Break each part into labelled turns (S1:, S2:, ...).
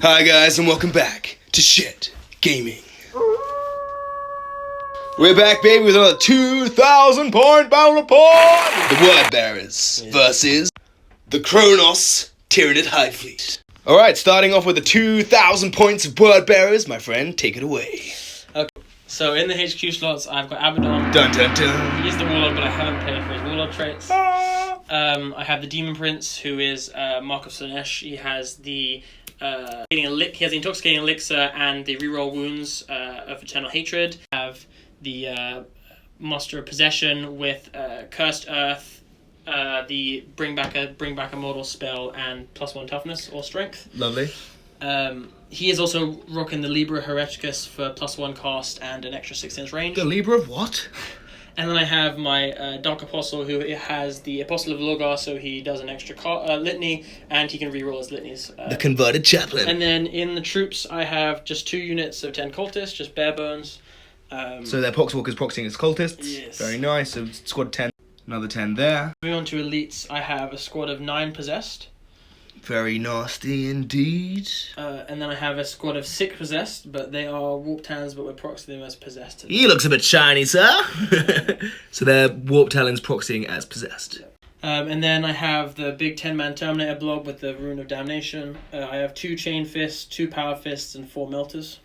S1: Hi guys, and welcome back to Shit Gaming. We're back, baby, with another 2,000 point battle report. The Word Bearers versus the Kronos Tyranid Hive Fleet. Alright, starting off with the 2,000 points of Word Bearers, my friend, take it away.
S2: Okay, so in the HQ slots, I've got Abaddon.
S1: Dun dun dun.
S2: He's the Warlord, but I haven't played for his Warlord traits. I have the Demon Prince, who is Mark of Slanesh. He has the he has the Intoxicating Elixir and the reroll wounds of Eternal Hatred. I have the Master of Possession with Cursed Earth, the Bring Back a Mortal spell, and +1 toughness or strength.
S1: Lovely.
S2: He is also rocking the Libra Hereticus for +1 cost and an extra 6-inch range.
S1: The Libra of what?
S2: And then I have my Dark Apostle, who has the Apostle of Logar, so he does an extra litany, and he can reroll his litanies.
S1: The Converted Chaplain.
S2: And then in the troops, I have just 2 units of 10 cultists, just bare bones.
S1: So they're Poxwalkers proxying as cultists.
S2: Yes.
S1: Very nice. So squad 10, another 10 there.
S2: Moving on to elites, I have a squad of 9 possessed.
S1: Very nasty indeed.
S2: And then I have a squad of 6 possessed, but they are Warp Talons, but we're proxying them as possessed.
S1: He looks a bit shiny, sir. So they're Warp Talons proxying as possessed.
S2: And then I have the big 10-man Terminator blob with the Rune of Damnation. I have 2 Chain Fists, 2 Power Fists, and 4 Melters.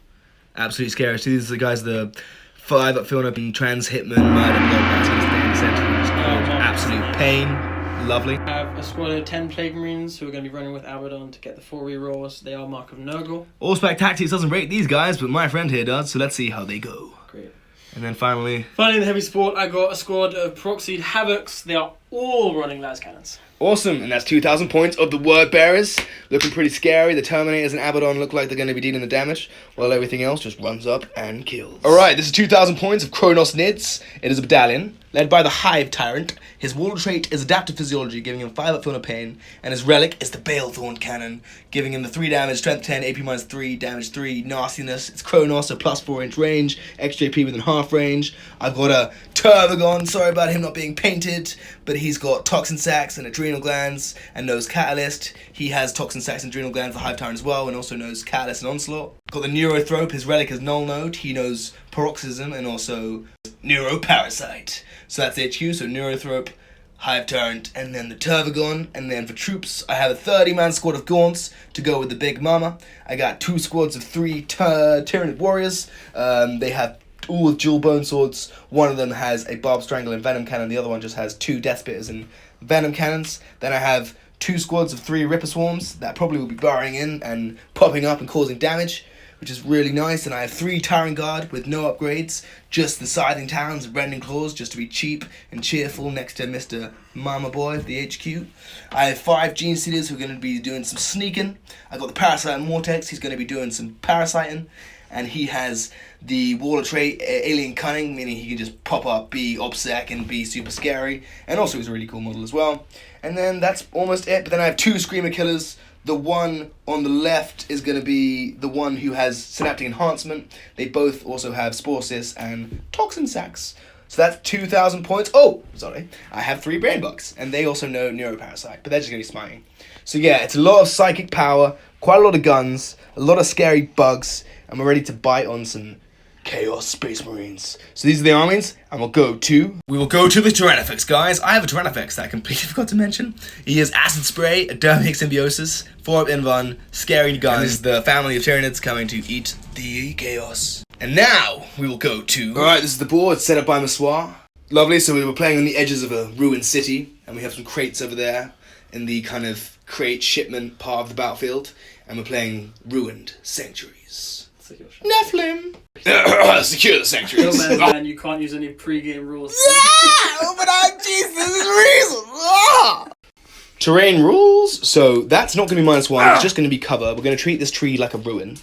S1: Absolutely scary. So these are the guys, the 5 up filling up in Trans Hitman, Murder, Blood, that's going to stay in the centre, which is absolute pain. Lovely.
S2: I have a squad of 10 Plague Marines who are going to be running with Abaddon to get the 4 rerolls. They are Mark of Nurgle.
S1: Allspec Tactics doesn't rate these guys, but my friend here does, so let's see how they go.
S2: Great.
S1: And then finally
S2: in the heavy sport, I got a squad of Proxied Havocs. They are all running las cannons.
S1: Awesome, and that's 2,000 points of the Word Bearers. Looking pretty scary. The Terminators and Abaddon look like they're going to be dealing the damage, while everything else just runs up and kills. Alright, this is 2,000 points of Kronos Nids. It is a battalion, led by the Hive Tyrant. His Warlord trait is Adaptive Physiology, giving him 5 up Feel No Pain, and his relic is the Balethorn Cannon, giving him the 3 damage, Strength 10, AP minus 3, damage 3, nastiness. It's Kronos, a +4-inch range, XJP within half range. I've got a Tervagon, sorry about him not being painted, but he's got Toxin Sacs and Adrenal Glands, and knows Catalyst. He has Toxin Sacs and Adrenal Glands, the Hive Tyrant as well, and also knows Catalyst and Onslaught. Got the Neurothrope, his relic is Null Node. He knows Paroxysm and also Neuroparasite. So that's HQ, so Neurothrope, Hive Tyrant, and then the Tervagon. And then for troops, I have a 30-man squad of Gaunts to go with the Big Mama. I got 2 squads of 3 Tyranid Warriors. They have all with dual bone swords. One of them has a Barb Strangle and Venom Cannon. The other one just has 2 Death Spitters and Venom Cannons. Then I have 2 squads of 3 Ripper Swarms that probably will be burrowing in and popping up and causing damage, which is really nice. And I have 3 Tyrant Guard with no upgrades, just the Scything Talons and Rending Claws, just to be cheap and cheerful next to Mr. Mama Boy of the HQ. I have 5 Gene Seeders who are going to be doing some sneaking. I got the Parasite and Vortex, he's going to be doing some parasiting. And he has the Warlord trait, Alien Cunning, meaning he can just pop up, be OBSEC, and be super scary. And also he's a really cool model as well. And then that's almost it. But then I have 2 Screamer Killers. The one on the left is going to be the one who has Synaptic Enhancement. They both also have Spore Cysts and Toxin Sacs. So that's 2,000 points. Oh, sorry. I have 3 Brain Bugs. And they also know Neuroparasite. But they're just going to be smiting. So yeah, it's a lot of psychic power, quite a lot of guns, a lot of scary bugs. And we're ready to bite on some Chaos Space Marines. So these are the armies, and we will go to the Tyrannifex, guys. I have a Tyrannifex that I completely forgot to mention. He has Acid Spray, a Dermic Symbiosis, 4-up Invuln, Scary Gun. And this is the family of Tyranids coming to eat the Chaos. And now, we will go to... Alright, this is the board set up by Massoir. Lovely, so we were playing on the edges of a ruined city, and we have some crates over there in the kind of crate shipment part of the battlefield, and we're playing Ruined Sanctuaries. Nephilim! Secure the sanctuaries.
S2: No, man, you can't use any pre-game rules.
S1: Yeah! But Jesus is reason! Terrain rules, so that's not going to be -1, it's just going to be cover. We're going to treat this tree like a ruin.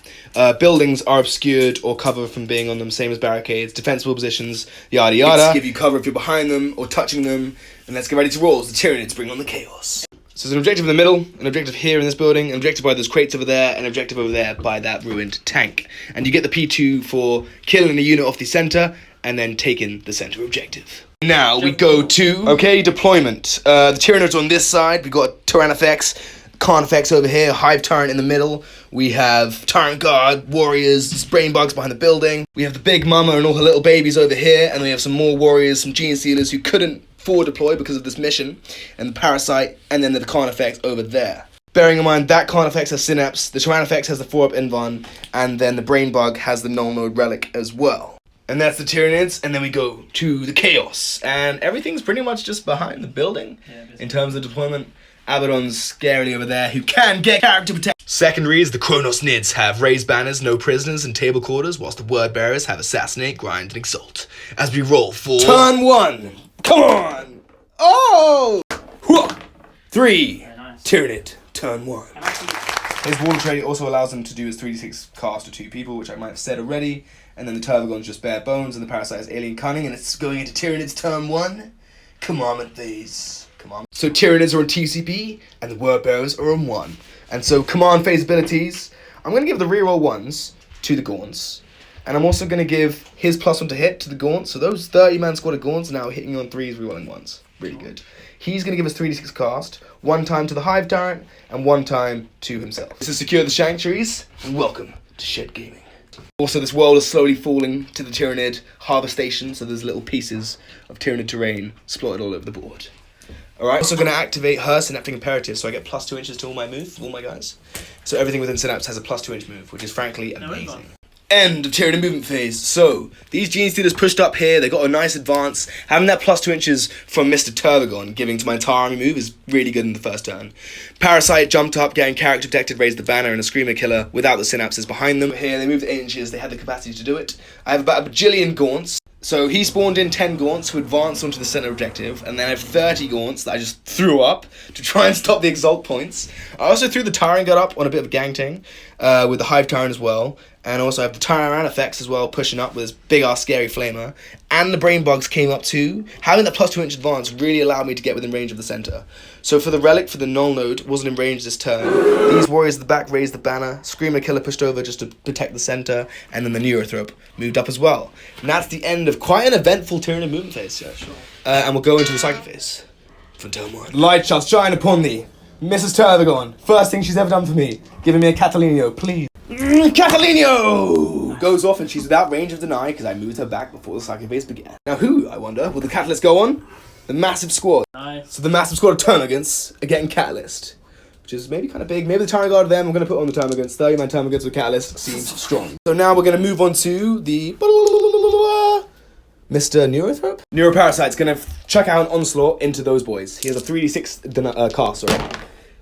S1: Buildings are obscured or covered from being on them, same as barricades, defensible positions, yada yada. It's give you cover if you're behind them or touching them, and let's get ready to roll as the Tyranids bring on the chaos. So there's an objective in the middle, an objective here in this building, an objective by those crates over there, an objective over there by that ruined tank. And you get the P2 for killing a unit off the centre, and then taking the centre objective. Now we go to, deployment. The Tyranids on this side, we've got Tyrannifex, Carnifex over here, Hive Tyrant in the middle. We have Tyrant Guard, Warriors, Brain Bugs behind the building. We have the Big Mama and all her little babies over here, and we have some more Warriors, some Gene Stealers who couldn't forward deploy because of this mission, and the Parasite, and then the Carnifex over there. Bearing in mind that Carnifex has Synapse, the Tyrannifex has the 4-up Invuln, and then the Brain Bug has the Null Node Relic as well. And that's the Tyranids, and then we go to the Chaos, and everything's pretty much just behind the building in terms of deployment. Abaddon's scarily over there, who can get character protection. Secondaries, the Nids have raised banners, no prisoners, and table quarters, whilst the Word Bearers have Assassinate, Grind, and Exalt. As we roll for... Turn 1! Come on! Oh! 3.
S2: Nice.
S1: Tyranid. Turn 1. His Wall of Trade also allows him to do his 3d6 cast to 2 people, which I might have said already. And then the Turvagon's just bare bones, and the Parasite is Alien Cunning, and it's going into Tyranid's turn 1. Come on, phase. Come on. So Tyranids are on TCP, and the Word Bearers are on 1. And so command phase abilities, I'm going to give the reroll 1s to the Gaunts. And I'm also going to give his +1 to hit to the Gaunts. So those 30-man squad of Gaunts are now hitting on 3s, rerolling 1s. Really good. He's going to give us 3d6 cast, 1 time to the Hive Tyrant, and 1 time to himself. This is Secure the Sanctuaries, and welcome to Shed Gaming. Also, this world is slowly falling to the Tyranid harvest station, so there's little pieces of Tyranid terrain splattered all over the board. Alright, also going to activate her Synaptic Imperative, so I get +2 inches to all my moves, all my guys. So everything within Synapse has a +2 inch move, which is frankly amazing. End of Tyranid movement phase. So, these Gene Stealers pushed up here, they got a nice advance. Having that +2 inches from Mr. Turvagon, giving to my entire army move, is really good in the first turn. Parasite jumped up, getting character protected, raised the banner, and a Screamer Killer without the Synapses behind them. Here, they moved 8 inches, they had the capacity to do it. I have about a bajillion Gaunts. So he spawned in 10 Gaunts who advanced onto the center objective, and then I have 30 Gaunts that I just threw up to try and stop the Exalt points. I also threw the Tyrant Guard up on a bit of a gang ting, with the Hive Tyrant as well, and also I have the Tyrannifex as well pushing up with this big-ass scary flamer, and the Brain Bugs came up too. Having that +2 inch advance really allowed me to get within range of the center. So for the Relic, for the Null Node, wasn't in range this turn. These Warriors at the back raised the banner, Screamer Killer pushed over just to protect the center, and then the Neurothrope moved up as well. And that's the end of quite an eventful Tyranid movement phase. Yeah, sure. And we'll go into the Psychic phase from turn 1. Light shall shine upon thee, Mrs. Turvagon. First thing she's ever done for me, giving me a Catalino, please. Catalino goes off, and she's without range of deny because I moved her back before the Psychic phase began. Now who, I wonder, will the Catalyst go on? The massive squad.
S2: Nice.
S1: So the massive squad of Termagants are getting Catalyst, which is maybe kind of big. Maybe the Tyrant Guard of them, I'm going to put on the Termagants. 30-man Termagants with Catalyst seems strong. So now we're going to move on to the Mr. Neurothrope. Neuroparasite's going to chuck out an Onslaught into those boys. He has a 3d6 cast, sorry.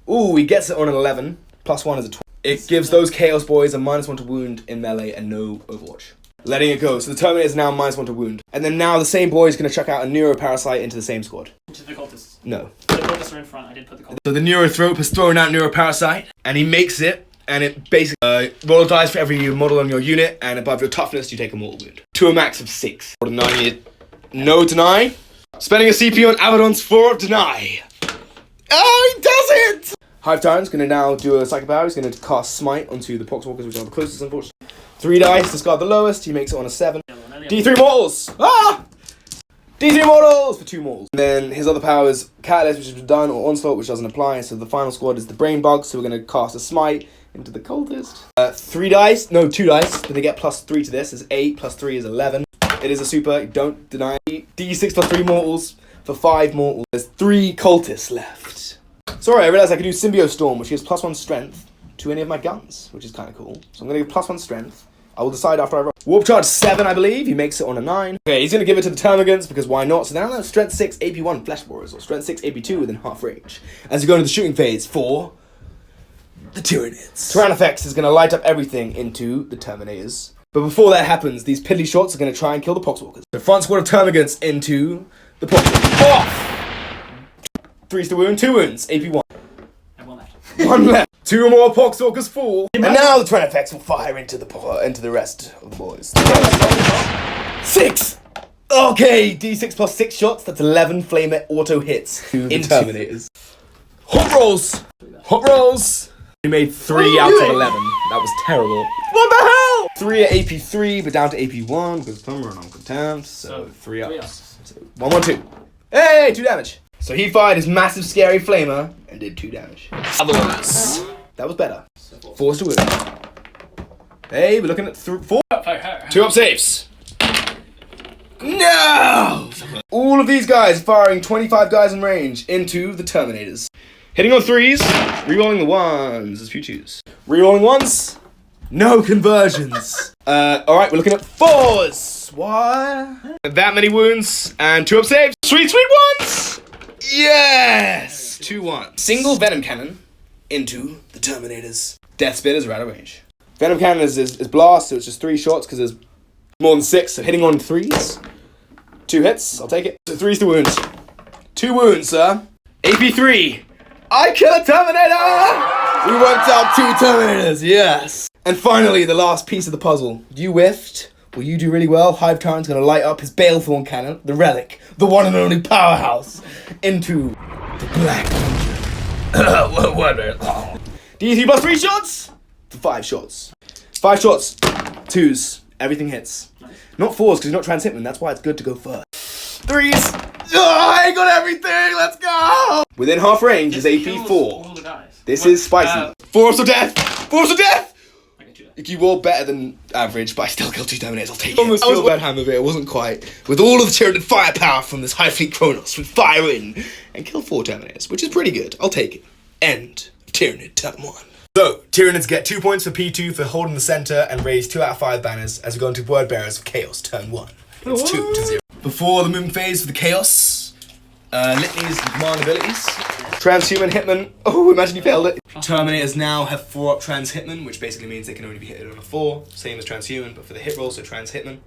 S1: Ooh, he gets it on an 11. +1 is a 12. It gives those Chaos boys a -1 to wound in melee and no Overwatch. Letting it go. So the Terminator is now -1 to wound. And then now the same boy is going to chuck out a Neuroparasite into the same squad.
S2: Into the cultists.
S1: No.
S2: The cultists are in front. I did put the cultists.
S1: So the Neurothrope has thrown out Neuroparasite, and he makes it, and it basically roll a dice for every model on your unit, and above your toughness you take a mortal wound. To a max of 6. Or 9, no deny. Spending a CP on Abaddon's 4-up deny. Oh, he does it! Hive Tyrant's going to now do a Psychic Power. He's going to cast Smite onto the Poxwalkers, which are the closest, unfortunately. 3 dice, discard the lowest. He makes it on a 7. D3 Mortals! Ah! D3 Mortals! For 2 Mortals. And then his other power is Catalyst, which has been done, or Onslaught, which doesn't apply. So the final squad is the Brain Bugs, so we're going to cast a Smite into the Cultist. 3 dice, no, 2 dice, but they get +3 to this. It's 8, +3 is 11. It is a super, don't deny it. D6 for 3 Mortals, for 5 Mortals. There's 3 Cultists left. Sorry, I realised I could do Symbio Storm, which gives +1 strength to any of my guns, which is kind of cool. So I'm going to give +1 strength. I will decide after I roll. Warp Charge 7, I believe. He makes it on a 9. Okay, he's going to give it to the Termagants, because why not? So now that's Strength 6, AP1 Flesh Warriors, or Strength 6, AP2 within half range. As we go into the shooting phase for the Tyranids. Tyrannifex is going to light up everything into the Terminators. But before that happens, these piddly shots are going to try and kill the Poxwalkers. The front squad of Termagants into the Poxwalkers. Off! 3's the wound, 2 wounds, AP1.
S2: And 1 left.
S1: 1 left. 2 more Poxwalkers fall. And now the Tyrannifex will fire into the rest of the boys. 6! Okay, D6 plus 6 shots, that's 11 Flamer auto hits to the Terminators. Hot rolls! Hot rolls! We made 3 out of 11. That was terrible. What the hell? 3 at AP3, but down to AP1 because Plumber and Uncle Tam. So 3 ups. So 1, 1, 2. Hey, 2 damage. So he fired his massive scary flamer and did 2 damage. Others. That was better. Force to wound. Hey, we're looking at 4. 2 up saves. No! All of these guys firing 25 guys in range into the Terminators. Hitting on 3s, rerolling the 1s as you choose. Rerolling 1s, no conversions. Alright, we're looking at 4s. What? That many wounds and 2 up saves. Sweet, sweet 1s! Yes! 2-1. Single Venom Cannon into the Terminators. Death Spitters are out of range. Venom Cannon is blast, so it's just 3 shots because there's more than 6, so hitting on 3s. 2 hits, I'll take it. So 3's the wounds. 2 wounds, sir. AP3. I kill a Terminator! We wiped out 2 Terminators, yes. And finally, the last piece of the puzzle. You whiffed. Well, you do really well. Hive Tyrant's gonna light up his Balethorn Cannon, the relic, the one and only powerhouse, into the Black Dungeon. What? DC plus 3 shots? For 5 shots. 5 shots. 2s. Everything hits. Nice. Not 4s, because you're not trans-hitman. That's why it's good to go first. 3s. Oh, I got everything. Let's go. Within half range is AP4. This is spicy. 4 of death. 4 of death. You roll better than average, but I still killed 2 Terminators. I'll take it. Almost feel bad hand of it. It wasn't quite. With all of the Tyranid firepower from this High Fleet Kronos, we fire in and kill 4 Terminators, which is pretty good. I'll take it. End of Tyranid turn 1. So, Tyranids get 2 points for P2 for holding the center and raise 2 out of 5 banners as we go into Word Bearers of Chaos turn 1. It's 2-0. Before the movement phase for the Chaos, litanies and command abilities. Transhuman Hitman. Oh, imagine you failed it. Terminators now have 4 up Trans Hitman, which basically means they can only be hit on a 4. Same as Transhuman, but for the hit roll, so Trans Hitman.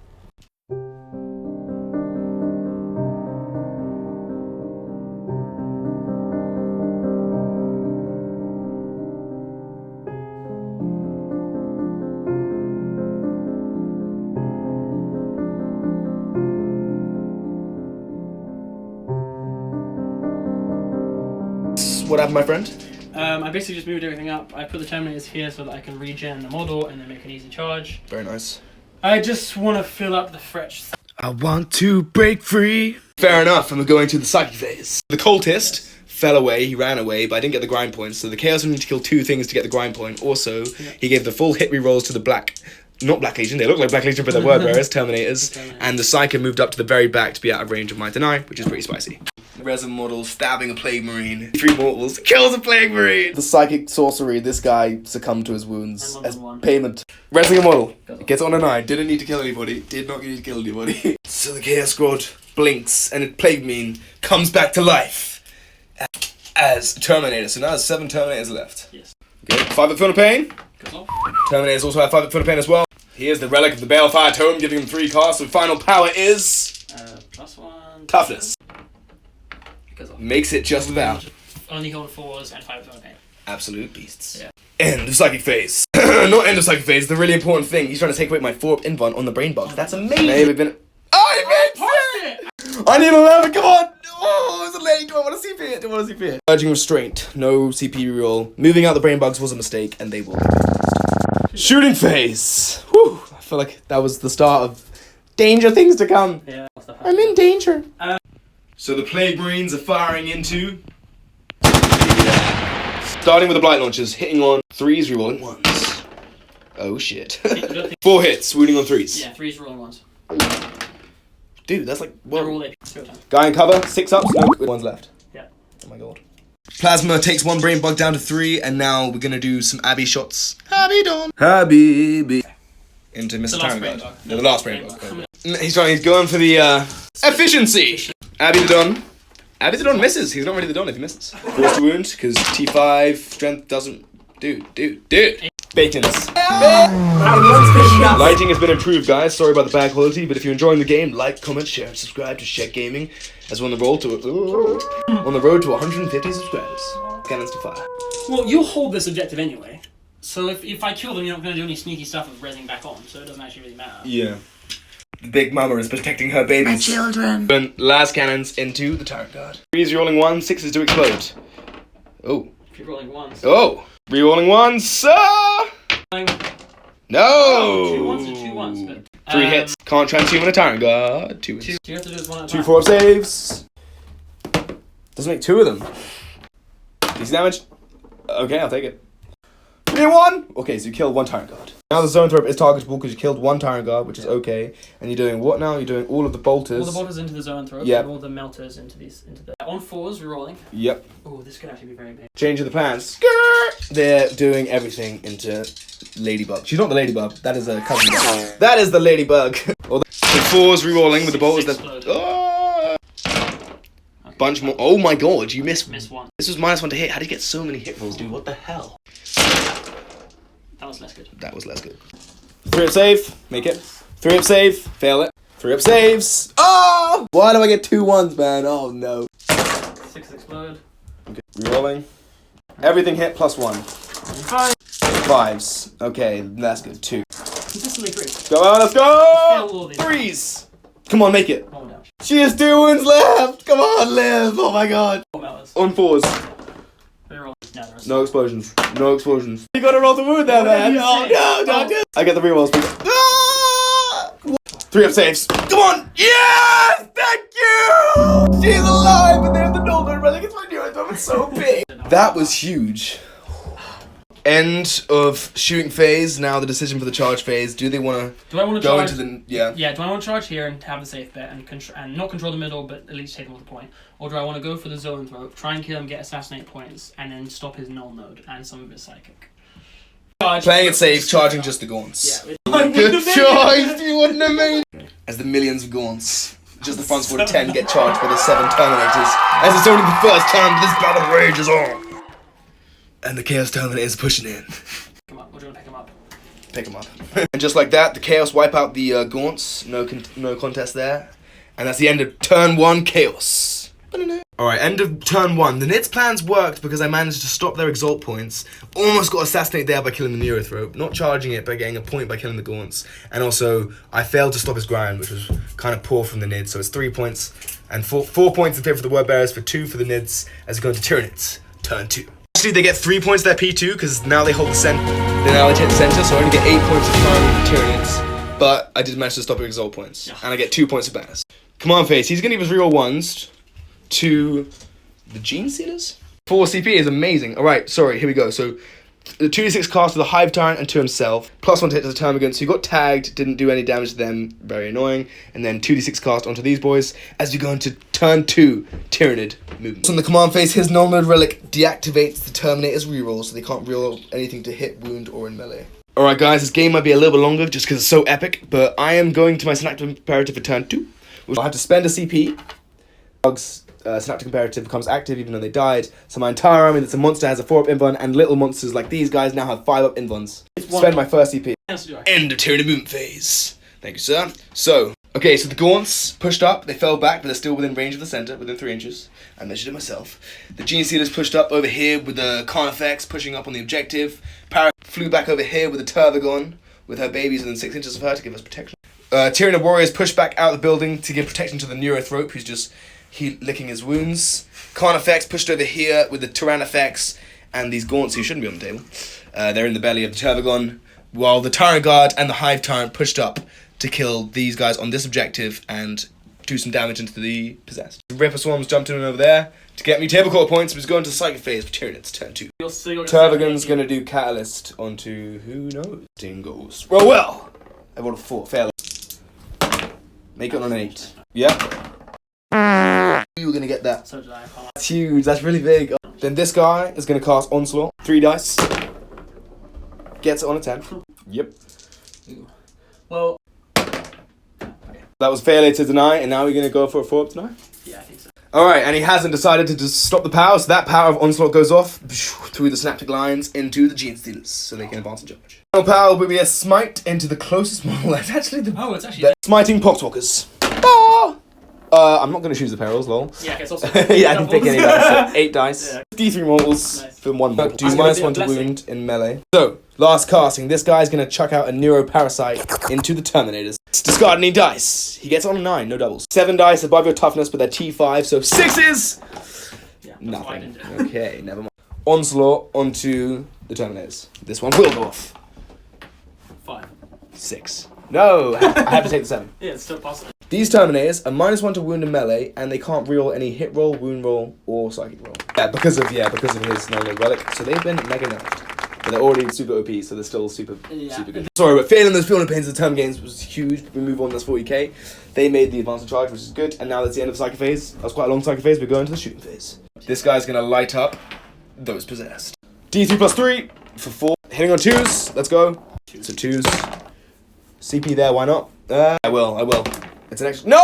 S1: What happened, my friend?
S2: I basically just moved everything up. I put the Terminators here so that I can regen the model and then make an easy charge.
S1: Very nice.
S2: I just want to fill up the Fretch.
S1: I want to break free. Fair enough, and we're going to the Psychic phase. The Cultist fell away, he ran away, but I didn't get the grind points, so the Chaos would need to kill 2 things to get the grind point. Also, he gave the full hit rerolls to the not Black Legion, they look like Black Legion but they're Word Bearers, Terminators, and the Psyker moved up to the very back to be out of range of Might and I, which is pretty spicy. The Resin model stabbing a Plague Marine. 3 mortals, kills a Plague Marine! The Psychic Sorcery, this guy succumbed to his wounds as payment. Resin model, gets on a 9, didn't need to kill anybody, did not need to kill anybody. So the Chaos Squad blinks and a Plague Marine comes back to life as a Terminator. So now there's 7 Terminators left.
S2: Yes.
S1: Okay, 5 at Feel of Pain. Terminators also have 5 at Feel of Pain as well. Here's the Relic of the Balefire Tome, giving him 3 casts, so final power is...
S2: +1.
S1: Toughness. Makes it just about.
S2: Only on 4s and 5 at Pain.
S1: Absolute beasts.
S2: Yeah.
S1: End of Psychic Phase. Not end of Psychic Phase, the really important thing. He's trying to take away my 4-up invuln on the Brain Bug. That's amazing. Maybe been... Oh, he makes it! I need 11, come on! Oh, it's late. Do I want to CP it? Do I want to CP it? Urging Restraint. No CP reroll. Moving out the Brain Bugs was a mistake, and they will be fixed. Shooting Phase. Whew. I feel like that was the start of danger things to come.
S2: Yeah.
S1: I'm in danger. So the Plague Marines are firing into... Starting with the Blight Launchers, hitting on 3s, rerolling 1s. Oh shit. 4 hits, wounding on 3s.
S2: Yeah, 3s, rolling 1s.
S1: Dude, that's like... Well,
S2: AP.
S1: guy in cover, 6 ups, no 1s left.
S2: Yeah.
S1: Oh my god. Plasma takes 1 Brain Bug down to 3, and now we're gonna do some Abby shots. Abby Dawn. Habibi. Into Mr. Tyrant. No, the last Brain Bug. He's going for the efficiency. Abby the Don. Abby the Don misses. He's not really the Don if he misses. Force to wound, because T5 strength doesn't... Dude. Bacons. Lighting has been improved, guys. Sorry about the bad quality, but if you're enjoying the game, like, comment, share, and subscribe to Shed Gaming, as we're on the road to 150 subscribers. Cannons to fire.
S2: Well, you'll hold this objective anyway. So if I kill them, you're not going to do any sneaky stuff with rezzing back on, so it doesn't actually really matter.
S1: Yeah. The Big Mama is protecting her babies. My children. And last cannons into the Tyrant Guard. 3s rolling 1, 6s to explode. Oh.
S2: If you're rolling 1s.
S1: Oh. Rerolling 1s. No.
S2: Oh, 2 1s and 2 1s. But,
S1: 3 hits. Can't transhuman a Tyrant Guard. 2 hits.
S2: 2 you have to do this one at a
S1: 2
S2: time.
S1: 4-up saves. Doesn't make 2 of them. Decent damage. Okay, I'll take it. 3-1! Okay, so you killed 1 Tyrant Guard. Now the zone throw is targetable because you killed 1 Tyrant Guard, which is okay. And you're doing what now? You're doing all of the bolters.
S2: All the bolters into the zone throw,
S1: yep.
S2: and all the melters into the... On 4s, rerolling.
S1: Yep.
S2: Oh, this could actually be very big.
S1: Change of the plans. They're doing everything into Ladybug. She's not the Ladybug. That is a cousin bug. That is the Ladybug. Or the 4s rerolling with the bolters. Bunch more. Oh my god, you missed
S2: 1.
S1: This was -1 to hit. How did you get so many hit rolls, dude? What the hell?
S2: That was less good.
S1: That was less good. 3-up save. Make it. 3-up save. Fail it. 3-up saves. Oh! Why do I get 2 1s, man? Oh no.
S2: 6 explode.
S1: Okay. Rerolling. Everything hit +1. 5s. Okay, that's good. 2.
S2: Consistently 3.
S1: Go on, let's
S2: Fail
S1: go!
S2: all these.
S1: 3s. Come on, make it.
S2: Oh, no.
S1: She has 2 wounds left. Come on, live. Oh my god.
S2: 4 melters.
S1: On 4s.
S2: Reroll.
S1: No explosions. No explosions. You gotta roll the wound there, man. Oh no, don't do it. I get the rerolls. 3-up saves. Come on. Yes! Thank you! She's alive and they have the Noldo relic. It's my newest one. It's so big. That was huge. End of shooting phase. Now the decision for the charge phase. Do they want to go
S2: charge
S1: into the... Yeah.
S2: Yeah, do I want to charge here and have the safe bet and not control the middle, but at least take them off the point? Or do I want to go for the zone throw, try and kill him, get assassinate points, and then stop his null node and some of his psychic?
S1: Playing it safe, charging just the gaunts.
S2: Yeah,
S1: good choice, you wouldn't have made. As the millions of gaunts, just the front squad of 10 get charged by the 7 Terminators, as it's only the first time this battle rages on. And the Chaos Terminator is pushing in.
S2: Pick him up. We're going to pick him up.
S1: Pick him up. And just like that, the Chaos wipe out the gaunts. No contest there. And that's the end of turn 1 Chaos. Alright, end of turn 1. The Nid's plans worked because I managed to stop their exalt points. Almost got assassinated there by killing the Neurothrope. Not charging it, but getting a point by killing the gaunts. And also, I failed to stop his grind, which was kind of poor from the Nid. So it's 3 points and 4 points in favor of the Word Bearers for 2 for the Nids as we go into Tyranids. Turn 2. Actually, they get 3 points their P2 because now they hold the center. They now take the center, so I only get 8 points of time with the Tyranids. But I did manage to stop her exalt points. Yeah. And I get 2 points of banners. Come on, Face. He's going to give us reroll 1s to the Gene Sealers. 4 CP is amazing. Alright, sorry, here we go. So, the 2d6 cast to the Hive Tyrant and to himself. +1 to hit to the Termagant. So you got tagged, didn't do any damage to them. Very annoying. And then 2d6 cast onto these boys as you go into turn 2 Tyranid movement. So on the command phase, his null node relic deactivates the Terminator's reroll, so they can't reroll anything to hit, wound, or in melee. Alright guys, this game might be a little bit longer just because it's so epic, but I am going to my Synaptic Imperative for turn 2. I'll have to spend a CP. Synaptic Imperative becomes active even though they died. So my entire army that's a monster has a 4-up invuln, and little monsters like these guys now have 5-up invulns. Spend my first CP. End of Tyranid movement phase. Thank you, sir. So, okay, so the gaunts pushed up, they fell back, but they're still within range of the center, within 3 inches. I measured it myself. The Gene Sealers pushed up over here with the Carnifex pushing up on the objective. Para flew back over here with the Turvagon, with her babies within 6 inches of her to give us protection. Tyranid Warriors pushed back out of the building to give protection to the Neurothrope, who's just licking his wounds. Carnifex pushed over here with the Tyrannifex and these gaunts who shouldn't be on the table. They're in the belly of the Turvagon, while the Tyrant Guard and the Hive Tyrant pushed up to kill these guys on this objective and do some damage into the possessed. The Ripper Swarms jumped in over there to get me tablecloth points, but it's going to the Psychic phase for Tyranids, turn 2. Turvagon's going to do Catalyst onto, who knows? Dingoes. Well, I rolled a 4, fail. Make it on an 8. Yeah. You were going to get that.
S2: So did I.
S1: That's huge, that's really big. Then this guy is going to cast Onslaught. 3 dice. Gets it on a 10. Yep.
S2: Ooh. Well.
S1: That was failure to deny, and now we're going to go for a 4-up deny?
S2: Yeah, I think so.
S1: Alright, and he hasn't decided to just stop the power, so that power of Onslaught goes off through the Synaptic lines into the Gene Stealers, so they can advance and charge. Final power will be a smite into the closest model. That's actually the...
S2: Oh, it's actually...
S1: Smiting Poxwalkers. Ah! I'm not going to choose the perils, lol.
S2: Yeah, okay, it's also...
S1: Yeah, I didn't pick any dice. So 8 dice. Yeah. D3 mortals for 1 mortal. Do -1 to wound in melee. So, last casting. This guy's going to chuck out a Neuroparasite into the Terminators. Discard any dice. He gets on a 9, no doubles. 7 dice above your toughness, but they're T5, so 6s!
S2: Yeah,
S1: nothing. Okay, never mind. Onslaught onto the Terminators. This one will go off.
S2: 5.
S1: 6. No! I have to take the 7.
S2: Yeah, it's still possible.
S1: These Terminators are -1 to wound and melee, and they can't reroll any hit roll, wound roll, or psychic roll. Because of his no-leg relic. So they've been mega nerfed. But they're already super OP, so they're still super good. Sorry, but failing those feeling pains of the term games was huge. We move on, that's 40k. They made the advanced charge, which is good, and now that's the end of the psychic phase. That was quite a long psychic phase, we're going to the shooting phase. This guy's gonna light up those possessed. D3 plus 3 for 4. Hitting on 2s, let's go. So 2s. CP there, why not? I will. It's an extra. No!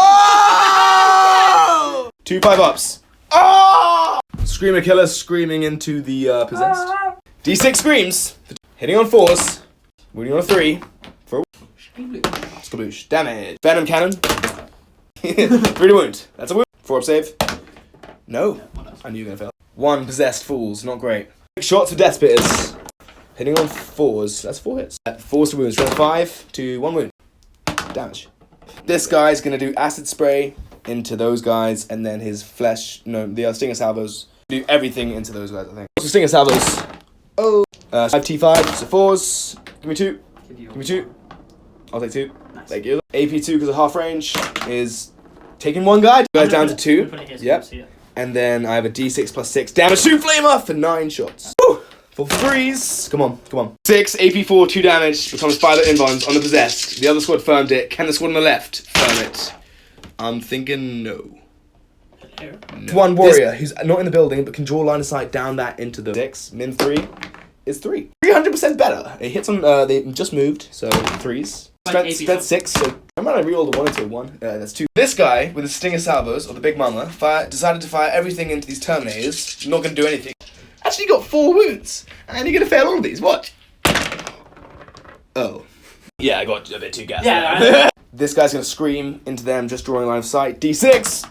S1: 2 5-ups. Oh! Screamer killer screaming into the possessed. D6 screams. Hitting on 4s. Wounding on a 3. For a Skaboosh. Damage. Venom cannon. 3 to wound. That's a wound. 4-up save. No. I knew you were gonna fail. 1 possessed fools. Not great. Shots for death spitters. Hitting on 4s. That's 4 hits. 4s to wounds. 5 to 1 wound. Damage. This guy's gonna do acid spray into those guys, and then his flesh. No, the stinger salvos. Do everything into those guys, I think. So stinger salvos. 5 T5, so 4s. Give me 2. Give me 2. I'll take 2.
S2: Nice.
S1: Thank you. AP2 because of half range is taking 1 guy. Guys down to 2. Yep. And then I have a D6 plus 6 damage to flamer for 9 shots. Woo! For 3s. Come on. 6 AP4, 2 damage becomes 5 inbounds on the possessed. The other squad firmed it. Can the squad on the left firm it? I'm thinking no. No. 1 warrior who's not in the building but can draw line of sight down that into the 6. Min 3 is 3. 300% better. It hits on, they just moved, so 3s. Strength 6, so I might reroll the 1 into a 1. That's 2. This guy with the stinger salvos, or the big mama, decided to fire everything into these Terminators. Not going to do anything. Actually got 4 wounds, and you're going to fail all of these. Watch. Oh. Yeah, I got a bit too gassed. Yeah. This guy's going to scream into them, just drawing line of sight. D6.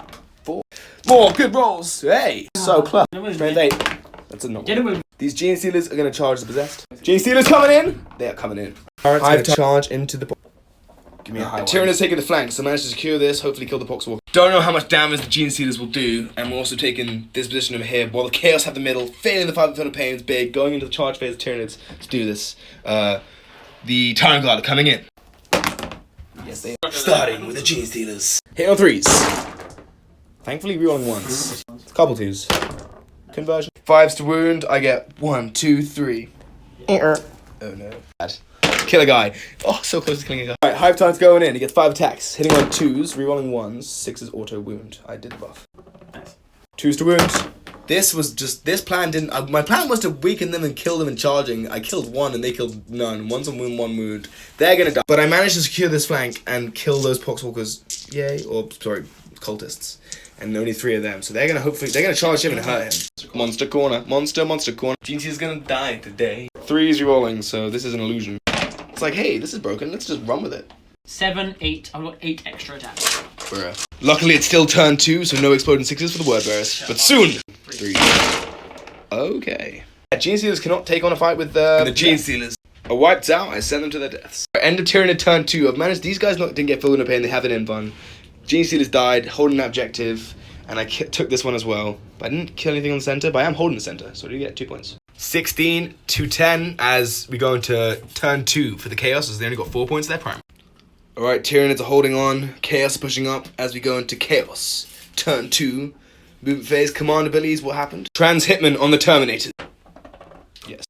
S1: 4. More good rolls. Hey. So close. Strength 8. That's a normal. These Gene Stealers are going to charge the possessed. Gene Stealers coming in. They are coming in. I've charge into the... Give me a high. Tyranids taking the flank, so managed to secure this, hopefully kill the Poxwalker. Don't know how much damage the Gene Stealers will do, and we're also taking this position over here, while the Chaos have the middle, failing the 5 of Pain is big, going into the charge phase of Tyranids to do this. The Tyrant Guard are coming in. Yes, they are. Starting with the Gene Stealers. Hit on 3s. Thankfully rerolling 1s. Couple 2s. Conversion. 5s to wound, I get 1, 2, 3. Oh no. Bad. Kill a guy. Oh, so close to killing a guy. Alright, Hive Time's going in. He gets 5 attacks. Hitting on 2s, rerolling 1s, 6s auto wound. I did the buff. Nice. 2s to wound. This plan didn't... my plan was to weaken them and kill them in charging. I killed 1 and they killed none. 1's on wound, 1 wound. They're gonna die. But I managed to secure this flank and kill those Poxwalkers. Yay. Or, sorry, cultists. And only 3 of them. So they're gonna charge him and hurt him. Monster corner. Monster corner. GT is gonna die today. 3s rerolling, so this is an illusion. It's like, hey, this is broken. Let's just run with it.
S2: 7, 8. I've got 8 extra attacks.
S1: Bruh. Luckily, it's still turn 2, so no exploding 6s for the word bearers. But soon, 3. Okay. Gene Stealers cannot take on a fight with the Gene Stealers. Are wiped out. I send them to their deaths. End of Tyranid turn 2. I've managed. These guys didn't get filled in pain. They have it in fun. Gene Stealers died, holding that objective, and I took this one as well. But I didn't kill anything on the center, but I am holding the center, so I do get 2 points. 16 to 10 as we go into turn 2 for the Chaos, as they only got 4 points there prime. Alright, Tyranids are holding on, Chaos pushing up as we go into Chaos. Turn 2, movement phase, command abilities, what happened? Trans Hitman on the Terminator. Yes.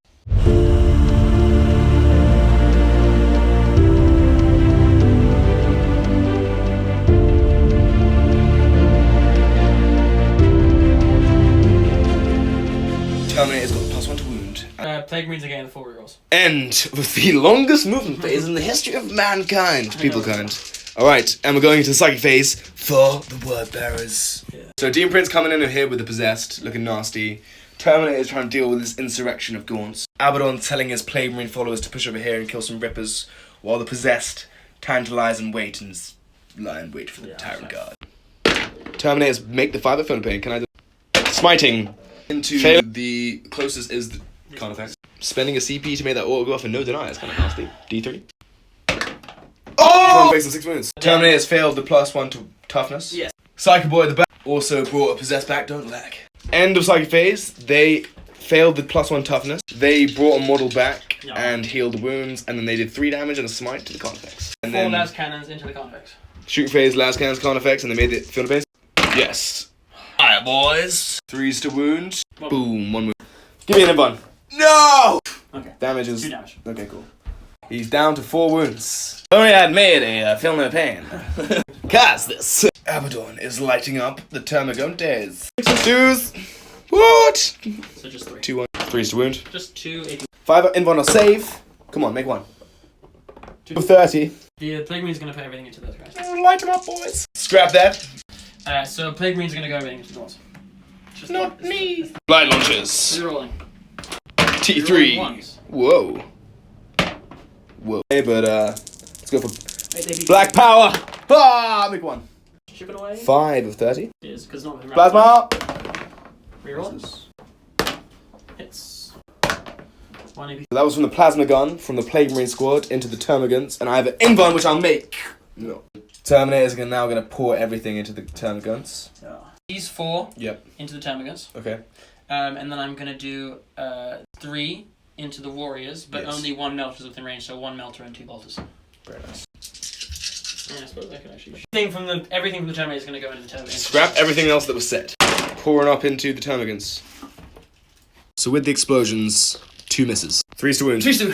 S1: Terminator's got +1 to wound.
S2: Plague Marines are getting the 4 rerolls.
S1: End with the longest movement phase in the history of mankind. Peoplekind. Alright, and we're going into the psychic phase for the word bearers. Yeah. So Demon Prince coming in here with the possessed, looking nasty. Terminator is trying to deal with this insurrection of Gaunts. Abaddon telling his Plague Marine followers to push over here and kill some rippers, while the possessed tantalize and wait and lie and wait for the Tyrant Guard. Terminators make the 5 of Philippine. Can I do smiting into the closest is the kind of thing. Spending a CP to make that auto go off and no deny. It's kind of nasty. D3. Oh! Based on 6 wounds. Terminators failed the +1 to toughness. Yes. Psycho Boy at the back also brought a possessed back. Don't lag. End of psychic phase. They failed the +1 toughness. They brought a model back and healed the wounds, and then they did 3 damage and a smite to the convex. And
S2: 4 las cannons into the convex.
S1: Shooting phase, last cans, con effects, and they made the Philippines. Yes. Alright, boys. 3s to wound. Boom, 1 wound. Give me an invuln. No!
S2: Okay.
S1: Damage is...
S2: 2 damage.
S1: Okay, cool. He's down to 4 wounds. Only had made a feel no pain. Cast this. Abaddon is lighting up the Termagants. 6s. What?
S2: So just 3.
S1: 2 1. 3s to wound.
S2: Just 2 AP.
S1: 5 invuln or save. Come on, make 1.
S2: 2
S1: 30.
S2: The Plague Marine's gonna put everything into those guys.
S1: Light them up, boys. Scrap that.
S2: So Plague Marine's gonna go everything into the doors. Just
S1: Not me. Blight launches.
S2: Rerolling.
S1: T3.
S2: Rerolling ones.
S1: Whoa. Whoa. Hey, but let's go for
S2: Wait, they beat
S1: black power. Ah, make 1.
S2: Chip it away.
S1: 5 of 30.
S2: It is, because not with
S1: Plasma.
S2: Reroll. Hits. 1 AP.
S1: So that was from the plasma gun from the Plague Marine squad into the Termagants, and I have an invuln which I'll make. No. Terminators are now gonna pour everything into the Termagants.
S2: These 4
S1: Yep.
S2: into the Termagants.
S1: Okay.
S2: And then I'm gonna do 3 into the Warriors, but
S1: Yes.
S2: only 1 melter is within range, so 1 melter and 2 bolters.
S1: Very nice.
S2: Yeah, I suppose I could actually. Everything from the Terminator is gonna go into the Terminator.
S1: Scrap everything else that was set. Pouring up into the Termagants. So with the explosions, 2 misses. 3s to wound.
S2: 3 to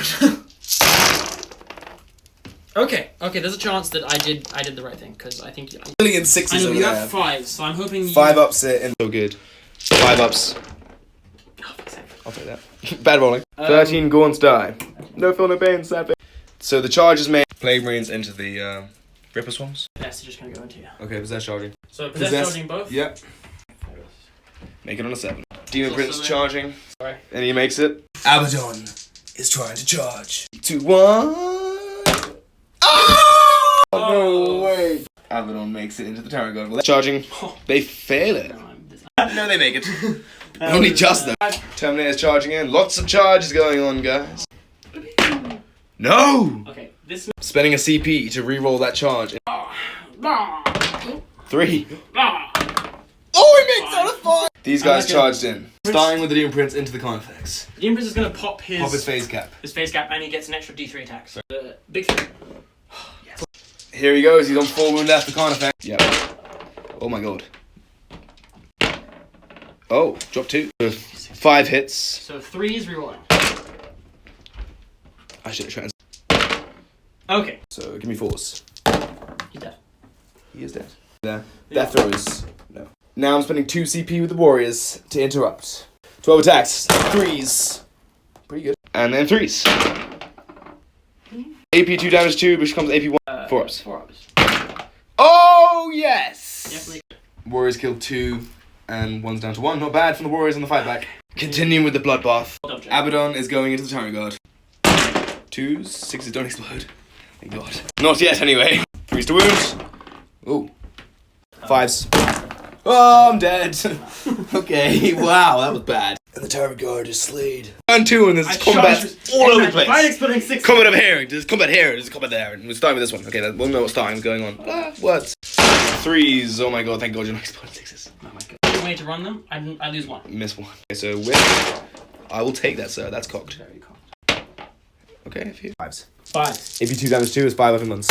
S2: Okay, there's a chance that I did the right thing, because I think
S1: Million 6s
S2: I know
S1: over
S2: you
S1: there.
S2: have 5s, so I'm hoping you
S1: 5 ups it and so good. 5 ups.
S2: Oh, fuck's sake.
S1: I'll take that. Bad rolling. 13 Gaunts die. No feel, no pain, sad face. So the charge is made. Plague Marines into the Ripper Swarms.
S2: That's just gonna go into you.
S1: Okay, possess charging.
S2: So possess charging both?
S1: Yep. Make it on a 7. Demon
S2: So
S1: Prince
S2: seven.
S1: charging.
S2: Sorry.
S1: And he makes it. Abaddon is trying to charge. 2 1. Oh! No way. Abaddon makes it into the Terror God. Charging. They fail it. No, they make it. Only just though. Terminator's charging in. Lots of charges going on, guys. No!
S2: Okay, this.
S1: Spending a CP to re-roll that charge. 3. Oh, he makes out a 5! These guys charged in. Starting with the Demon Prince into the Convex.
S2: The Demon Prince is gonna pop his
S1: phase cap.
S2: and he gets an extra D3 attack. So big 3. Yes.
S1: Here he goes, he's on 4 wound after Convex. Yep. Oh my god. Oh, drop 2. 5 hits.
S2: So 3 is rerolling.
S1: I should have tried.
S2: Okay.
S1: So give me 4s.
S2: He's dead.
S1: He is dead. There. Death throws. No. Now I'm spending 2 CP with the Warriors to interrupt. 12 attacks. 3s. Pretty good. And then 3s. AP 2 damage 2, which becomes AP 1. 4 ups.
S2: 4 ups.
S1: Oh, yes!
S2: Definitely.
S1: Warriors killed 2, and 1's down to 1. Not bad from the Warriors on the fight back. Continuing with the bloodbath. Abaddon is going into the Tyrant Guard. 2s, 6s don't explode. Thank God. Not yet, anyway. 3s to wound. Ooh. 5s. Oh, I'm dead. Okay, wow, that was bad. And the Tyrant Guard is slayed. Turn 2, and there's combat all over the place.
S2: Fine exploding 6.
S1: Combat up here, there's combat here, there's combat there. And we're starting with this one. Okay, we'll know what's starting going on. What? 3s, oh my god, thank God you're not exploding 6s.
S2: Oh my god. Any way to run them? I lose 1.
S1: Miss 1. Okay, so whip. I will take that, sir. That's cocked.
S2: Very cool.
S1: Okay, a few. 5s.
S2: 5.
S1: If you 2 damage 2 is 5 weapon months.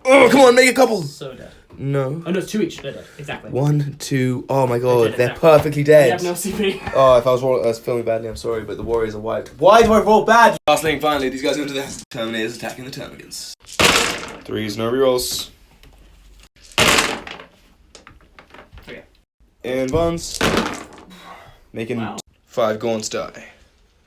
S1: Oh, come on, make a couple.
S2: So dead.
S1: No.
S2: Oh no, it's 2 each. They're dead. Exactly.
S1: 1, 2. Oh my god,
S2: dead,
S1: they're
S2: exactly.
S1: perfectly
S2: You
S1: dead.
S2: have no CP.
S1: Oh, if I was filming badly, I'm sorry, but the Warriors are wiped. Why do I roll bad? Last thing, finally, these guys go into the Terminators attacking the Termagants. 3s, no rerolls.
S2: Okay.
S1: And buns. Making 5 Gaunts die.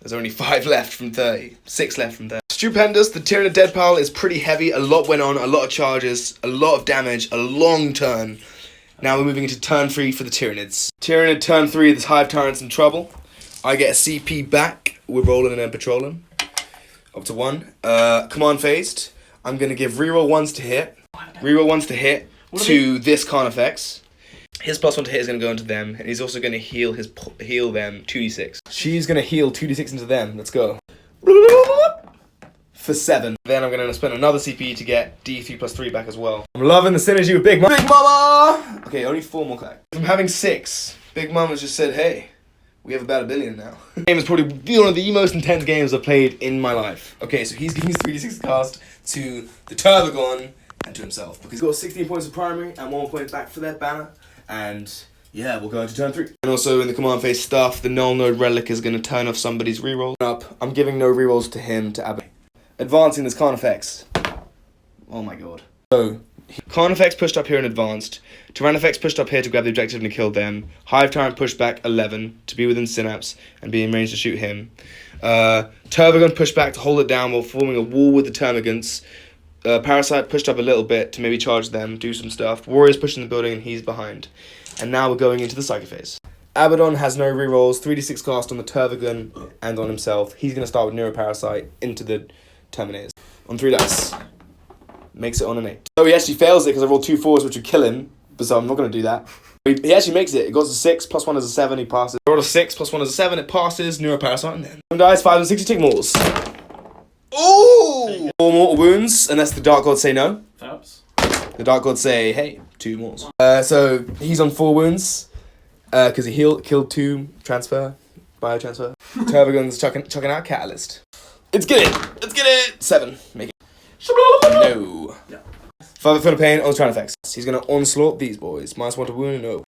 S1: There's only 5 left from 30. 6 left from 30. Stupendous, the Tyranid dead pile is pretty heavy. A lot went on, a lot of charges, a lot of damage, a long turn. Now we're moving into turn 3 for the Tyranids. Tyranid turn 3, this Hive Tyrant's in trouble. I get a CP back. We're rolling and then patrolling. Up to 1. Command phased. I'm going to give reroll 1s to hit. Reroll 1s to hit to this Carnifex. His +1 to hit is going to go into them, and he's also going to heal them 2d6. She's going to heal 2d6 into them. Let's go. For 7. Then I'm going to spend another CP to get D3 + 3 back as well. I'm loving the synergy with Big Mama. Big Mama! Okay, only 4 more clack. From having 6, Big Mama's just said, hey, we have about 1 billion now. This game is probably one of the most intense games I've played in my life. Okay, so he's giving his 3d6 cast to the Turbogon and to himself. Because he's got 16 points of primary and 1 point back for their banner. And yeah, we'll go into turn 3. And also in the command phase stuff, the null node relic is going to turn off somebody's reroll. I'm giving no rerolls to him to Abbott. Advancing this Carnifex. Oh my god. So, Carnifex pushed up here and advanced. Tyranids pushed up here to grab the objective and kill them. Hive Tyrant pushed back 11 to be within Synapse and be in range to shoot him. Turbogun pushed back to hold it down while forming a wall with the Termagants. Parasite pushed up a little bit to maybe charge them, do some stuff. Warrior's pushing the building and he's behind. And now we're going into the Psychic phase. Abaddon has no rerolls, 3d6 cast on the Turbogun and on himself. He's going to start with Neuroparasite into the Terminators. On 3 dice. Makes it on an 8. So he actually fails it because I rolled 2 4s which would kill him. But so I'm not going to do that. He actually makes it. It goes to 6, plus 1 is a 7, he passes. I rolled a 6, plus 1 is a 7, it passes. Neuroparasite and then. 7 dice, 5 and 6, you take mortals. Ooh! 4 mortal wounds, unless the Dark Gods say no.
S2: Perhaps.
S1: The Dark Gods say, hey, 2 mortals. So he's on 4 wounds. Because he killed 2 transfer. Biotransfer. Turbogun's chucking out Catalyst. Let's get it! Let's get it! 7. Make it. No.
S2: Yeah.
S1: 5 for the pain on the Tyranids. He's going to onslaught these boys. -1 to wound, no.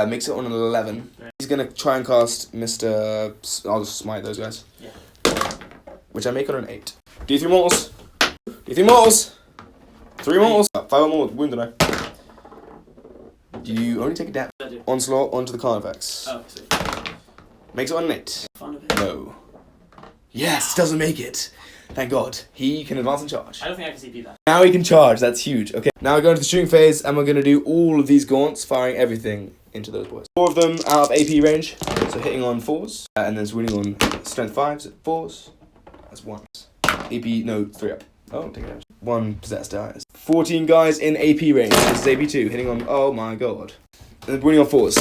S1: Makes it on an 11. He's going to try and cast Mr. I'll just smite those guys.
S2: Yeah.
S1: Which I make on an 8. D3 mortals. D3 mortals. 3 mortals. 5 more wounded, no. You only take a damage. Onslaught onto the Carnifex.
S2: Oh, I see.
S1: Makes it on an 8.
S2: Fun of it.
S1: No. Yes, doesn't make it. Thank God. He can advance and charge.
S2: I don't think I can CP that.
S1: Now he can charge. That's huge. Okay. Now we're going to the shooting phase, and we're going to do all of these gaunts, firing everything into those boys. 4 of them out of AP range, so hitting on 4s, and then swinging on strength 5s at 4s. That's 1s. AP, no, 3 up. Oh, take damage. 1 possessed dies. 14 guys in AP range. This is AP2, hitting on, oh my god. And then winning on 4s.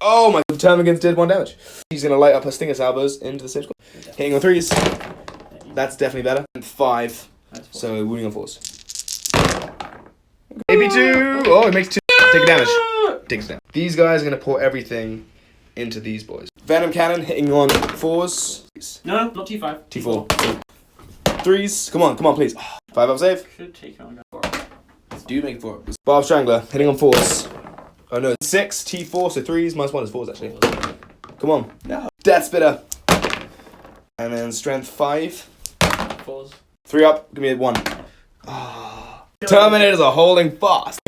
S1: Oh my god, the Termagants did 1 damage. He's going to light up her Stinger Salvos into the same squad. Hitting on 3s. That's definitely better. And 5. So wounding on 4s. AP2! Oh, it makes 2. Take a damage. Takes damage. These guys are going to pour everything into these boys. Venom Cannon hitting on 4s.
S2: No, not T5.
S1: T4. 3s. Come on, please. 5 up save.
S2: Should take on 4.
S1: Do make 4. Barb Strangler hitting on 4s. Oh no, 6, T4, so 3s, -1 is 4s actually. Come on. No. Death Spitter. And then strength 5.
S2: 4s.
S1: 3 up, give me a 1. Oh. Terminators are holding fast.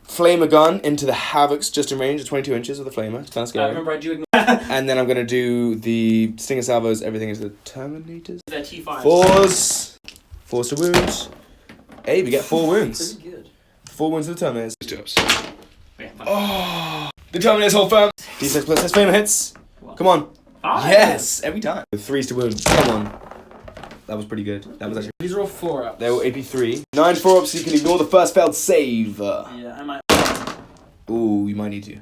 S1: Flamer gun into the Havocs just in range of 22 inches with the Flamer. It's kind of scary.
S2: Remember, I do ignore.
S1: And then I'm going to do the Stinger Salvos, everything into the Terminators.
S2: They're T5s.
S1: 4s. 4s to wounds. Hey, we get 4 wounds.
S2: Pretty good.
S1: 4 wounds to the Terminators. 2 ups.
S2: Yeah,
S1: Oh, the Terminators hold firm. D6 plus Flamer hits.
S2: What?
S1: Come on.
S2: 5?
S1: Yes, every time. 3s to wound. Come on. That was pretty good. That was actually.
S2: These are all 4 ups.
S1: They were AP3. 9 4-ups, so you can ignore the first failed save.
S2: Yeah, I might.
S1: Ooh, you might need to.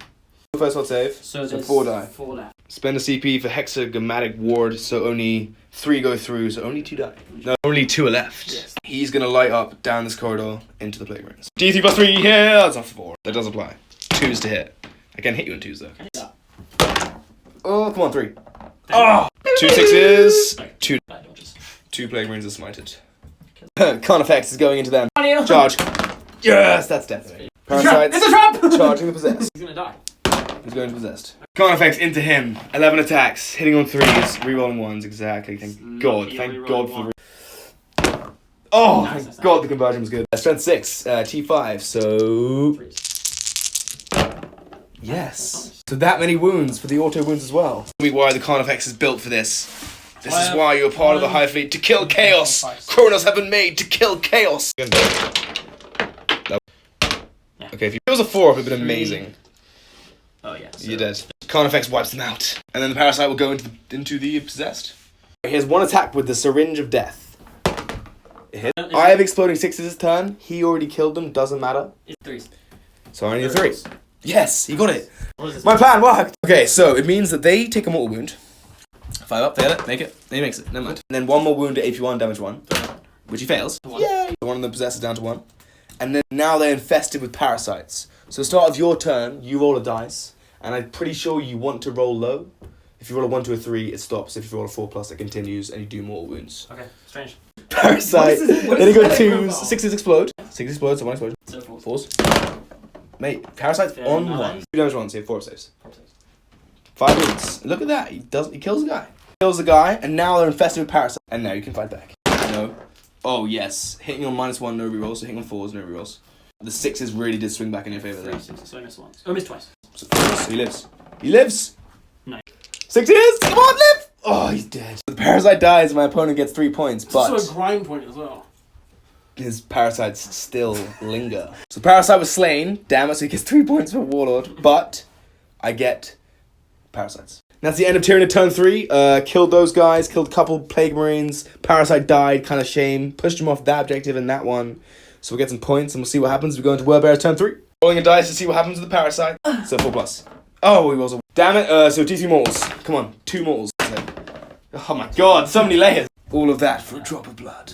S1: First failed save.
S2: So
S1: 4 die.
S2: 4 left.
S1: Spend a CP for Hexagrammatic Ward, so only 3 go through, so only 2 die. No, only 2 are left.
S2: Yes.
S1: He's gonna light up down this corridor into the plague rings. D3 plus 3, yeah, that's not 4. That does apply. 2s to hit. I can hit you in 2s though.
S2: Yeah.
S1: Oh, come on, 3. Oh! 2 6s.
S2: Okay.
S1: 2.
S2: Bad dodges.
S1: 2 plague rings are smited. Carnifex is going into them. Charge. Yes, that's definitely. Parasites.
S2: It's a trap!
S1: Charging the possessed.
S2: He's gonna die.
S1: He's going to possessed. Carnifex into him. 11 attacks. Hitting on 3s. Rerolling 1s. Exactly. Thank God. Thank God for the... Oh,
S2: Nice,
S1: thank
S2: nice,
S1: God the conversion was good. Strength 6. T5. So... Yes. So that many wounds for the auto wounds as well. Tell me why the Carnifex is built for this. This is why you're part of the High Fleet. To kill chaos. Chronos have been made to kill chaos. Okay, if it was a 4-up, it would have been amazing.
S2: Oh yeah. So
S1: You're dead. Carnifex wipes them out. And then the Parasite will go into the possessed. He has 1 attack with the Syringe of Death. It hit. I have Exploding 6 this turn. He already killed them. Doesn't matter.
S2: It's 3s.
S1: So I need a 3. Yes, he got it.
S2: What is this?
S1: My plan worked. Okay, so it means that they take a mortal wound. 5 up, fail it, make it. Then he makes it. Never mind. And then 1 more wound to AP1, damage 1. Which he fails. Yay! The one of the possessed is down to 1. And then now they're infested with parasites. So start of your turn, you roll a dice. And I'm pretty sure you want to roll low. If you roll a 1 to a 3, it stops. If you roll a 4+, it continues, and you do more wounds.
S2: Okay, strange.
S1: Parasite. Then you got 2s. 6s explode. 6 explodes, so 1 explosion.
S2: So 4.
S1: 4s. Mate, Parasite's
S2: Very
S1: on
S2: nice.
S1: 1. 2 damage once, here, 4 saves. 5 wounds. Look at that. He kills the guy. Kills the guy, and now they're infested with Parasite. And now you can fight back. No. Oh, yes. Hitting on -1, no rerolls. So hitting on 4s, no rerolls. The 6s really did swing back in your favour there.
S2: 3 6, so I missed once. Oh, I missed twice.
S1: So he lives. He lives!
S2: No.
S1: 6 years! Come on, live! Oh, he's dead. The Parasite dies and my opponent gets 3 points,
S2: It's
S1: but
S2: also a grind point as well.
S1: his Parasites still linger. So Parasite was slain, damn it, so he gets 3 points for Warlord, but I get Parasites. That's the end of Tyranid turn 3. Killed those guys, killed a couple Plague Marines. Parasite died, kind of shame. Pushed him off that objective and that one. So we'll get some points and we'll see what happens. We go into Word Bearers turn 3. Rolling a dice to see what happens with the Parasite. So 4+. Oh, he was a... Damn it, so DC mortals. Come on, 2 mortals. Oh my god, so many layers. All of that for a drop of blood.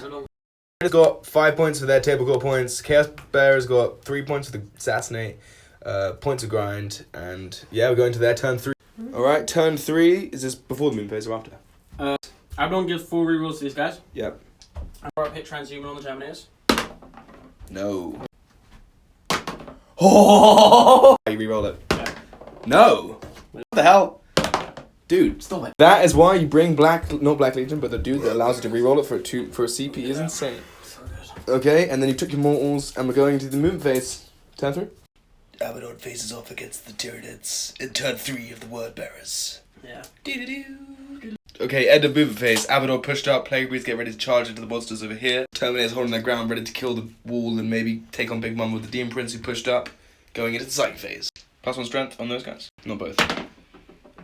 S1: Has got 5 points for their table core points. Chaos Bearers got 3 points for the assassinate, points of grind, and yeah, we're going to their turn 3. Alright, turn 3, is this before the moon phase or after?
S2: Abaddon gives 4 rerolls to these guys.
S1: Yep.
S2: I brought up hit transhuman on the Terminators.
S1: No. Oh! You reroll it.
S2: Yeah.
S1: No! What the hell? Dude,
S2: Stop it.
S1: that is why you bring not Black Legion, but the dude that allows you to reroll it for a CP is insane.
S2: So good.
S1: Okay, and then you took your mortals, and we're going into the moon phase. Turn 3. Abaddon faces off against the Tyranids in turn 3 of the Word Bearers.
S2: Yeah.
S1: Okay, end of movement phase. Abaddon pushed up, Plague Breeze get ready to charge into the monsters over here. Terminators holding their ground, ready to kill the wall and maybe take on Big Mum with the Demon Prince who pushed up. Going into the Psychic phase. +1 strength on those guys. Not both.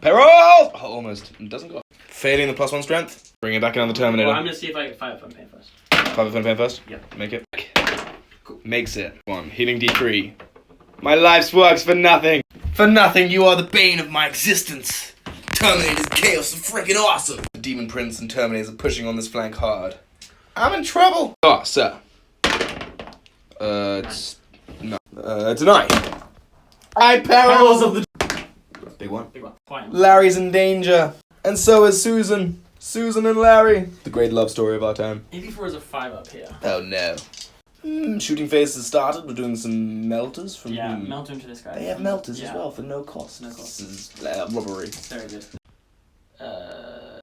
S1: Peril! Oh, almost. It doesn't go. Failing the +1 strength. Bring it back on the Terminator.
S2: Well, I'm gonna see if I get 5 if I'm paying first.
S1: 5 if I'm paying first?
S2: Yeah.
S1: Make it. Cool. Makes it. 1. Healing D3. My life's works for nothing. For nothing, you are the bane of my existence. Terminator's chaos are freaking awesome. The Demon Prince and Terminators are pushing on this flank hard. I'm in trouble. Oh, sir. It's... No. It's a 9. I perils of the... Big one.
S2: Big one. Fine.
S1: Larry's in danger. And so is Susan. Susan and Larry. The great love story of our time.
S2: 84 is a 5 up here.
S1: Oh no. Shooting phase has started. We're doing some melters from
S2: Yeah, melt into this guy.
S1: They have melters
S2: Yeah.
S1: as well for no cost.
S2: No cost.
S1: This is robbery.
S2: Very good.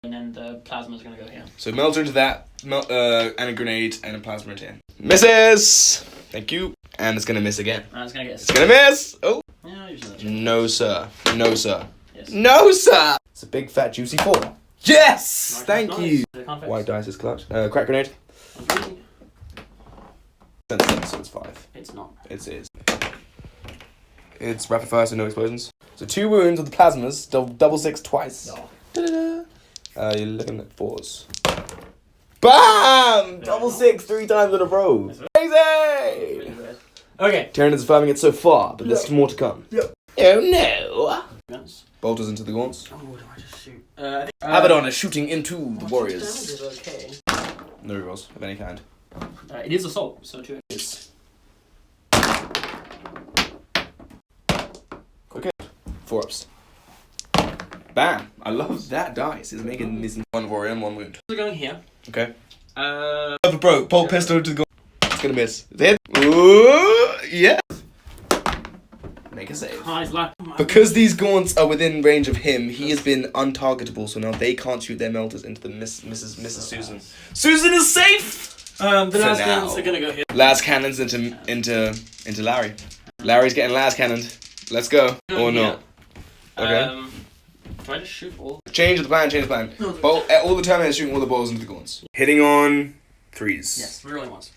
S2: And then the plasma's gonna go here.
S1: So melter into that, and a grenade and a plasma into him. Misses! Thank you. And it's gonna miss again.
S2: It's gonna get.
S1: It's gonna miss! Oh!
S2: Yeah, usually that's
S1: No sir. No sir.
S2: Yes.
S1: No sir! It's a big fat juicy 4. Yes!
S2: Nice,
S1: Thank
S2: nice.
S1: you!
S2: They can't fix.
S1: White dice is clutch. Crack grenade.
S2: Okay.
S1: So it's 5.
S2: It's not.
S1: It is. It's rapid fire, so no explosions. So 2 wounds with the plasmas, double 6 twice.
S2: No.
S1: Da-da-da. You're looking at 4s. BAM! Double 6 3 times in a row. Crazy!
S2: Okay.
S1: Tyranids are farming it so far, but there's more to come.
S2: Yep.
S1: Oh no!
S2: Guns.
S1: Bolters into the gaunts.
S2: Oh, what do I just shoot? I think,
S1: Abaddon is shooting into the
S2: damage
S1: warriors.
S2: is okay.
S1: No rerolls of any kind.
S2: It is assault, so 2.
S1: It's... Okay. 4 ups. Bam! I love that dice. It's making me some 1 warrior and 1 wound.
S2: We're going here.
S1: Okay.
S2: Uh,
S1: Bolt pistol to the goal. It's gonna miss. It's hit. Ooh, yeah. Make a save.
S2: Eyes left.
S1: Because these gaunts are within range of him, he has been untargetable, so now they can't shoot their melters into the Mrs. Susan. Susan is safe!
S2: The
S1: For
S2: last
S1: now.
S2: guns are gonna go here.
S1: Las cannons into Larry. Larry's getting las cannoned. Let's go. Or not. Okay.
S2: Do I just shoot all?
S1: Change the plan,
S2: No,
S1: Bolt, all the Terminators shooting all the balls into the gaunts. Hitting on 3s.
S2: Yes, we're rolling once.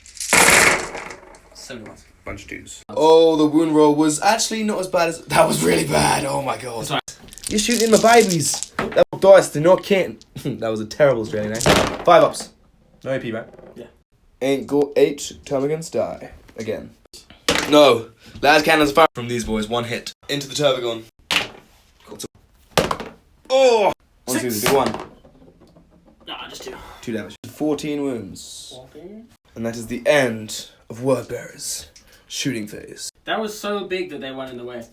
S2: 71.
S1: Bunch of 2s. Oh, the wound roll was actually not as bad as... That was really bad. Oh my god.
S2: Sorry.
S1: You're shooting my babies. That dice, they're not kidding. That was a terrible Australian accent. 5 ups. No AP, right?
S2: Yeah.
S1: Ain't go 8 termagants die. Again. No. Last cannons fire from these boys. 1 hit. Into the Turbigon. Cool. Oh! 1, 2,
S2: 6.
S1: 1.
S2: Nah, just 2.
S1: 2 damage. 14 wounds.
S2: Okay.
S1: And that is the end of Word Bearers. Shooting phase.
S2: That was so big that they went in the way.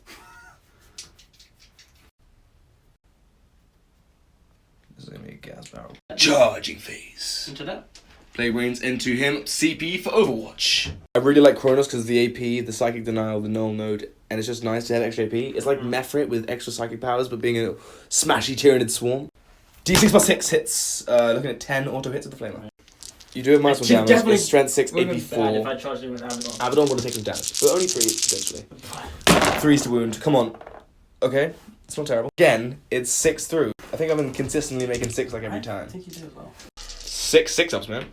S1: This is gonna be a gas barrel. Charging phase.
S2: Into that.
S1: Plague Rains into him. CP for Overwatch. I really like Kronos because of the AP, the Psychic Denial, the Null Node, and it's just nice to have extra AP. It's like Mephrit with extra Psychic powers, but being a smashy Tyranid swarm. D6 plus 6 hits. Looking at 10 auto hits with the Flamer. You do have minus 1 damage. It's strength 6, AP 4.
S2: If I charged him with Abaddon.
S1: Abaddon would have taken damage, but only 3 potentially. 3's to wound. Come on. Okay, it's not terrible. Again, it's 6 through. I think I've been consistently making 6 like every time.
S2: I think you do as well.
S1: 6 6-ups, man.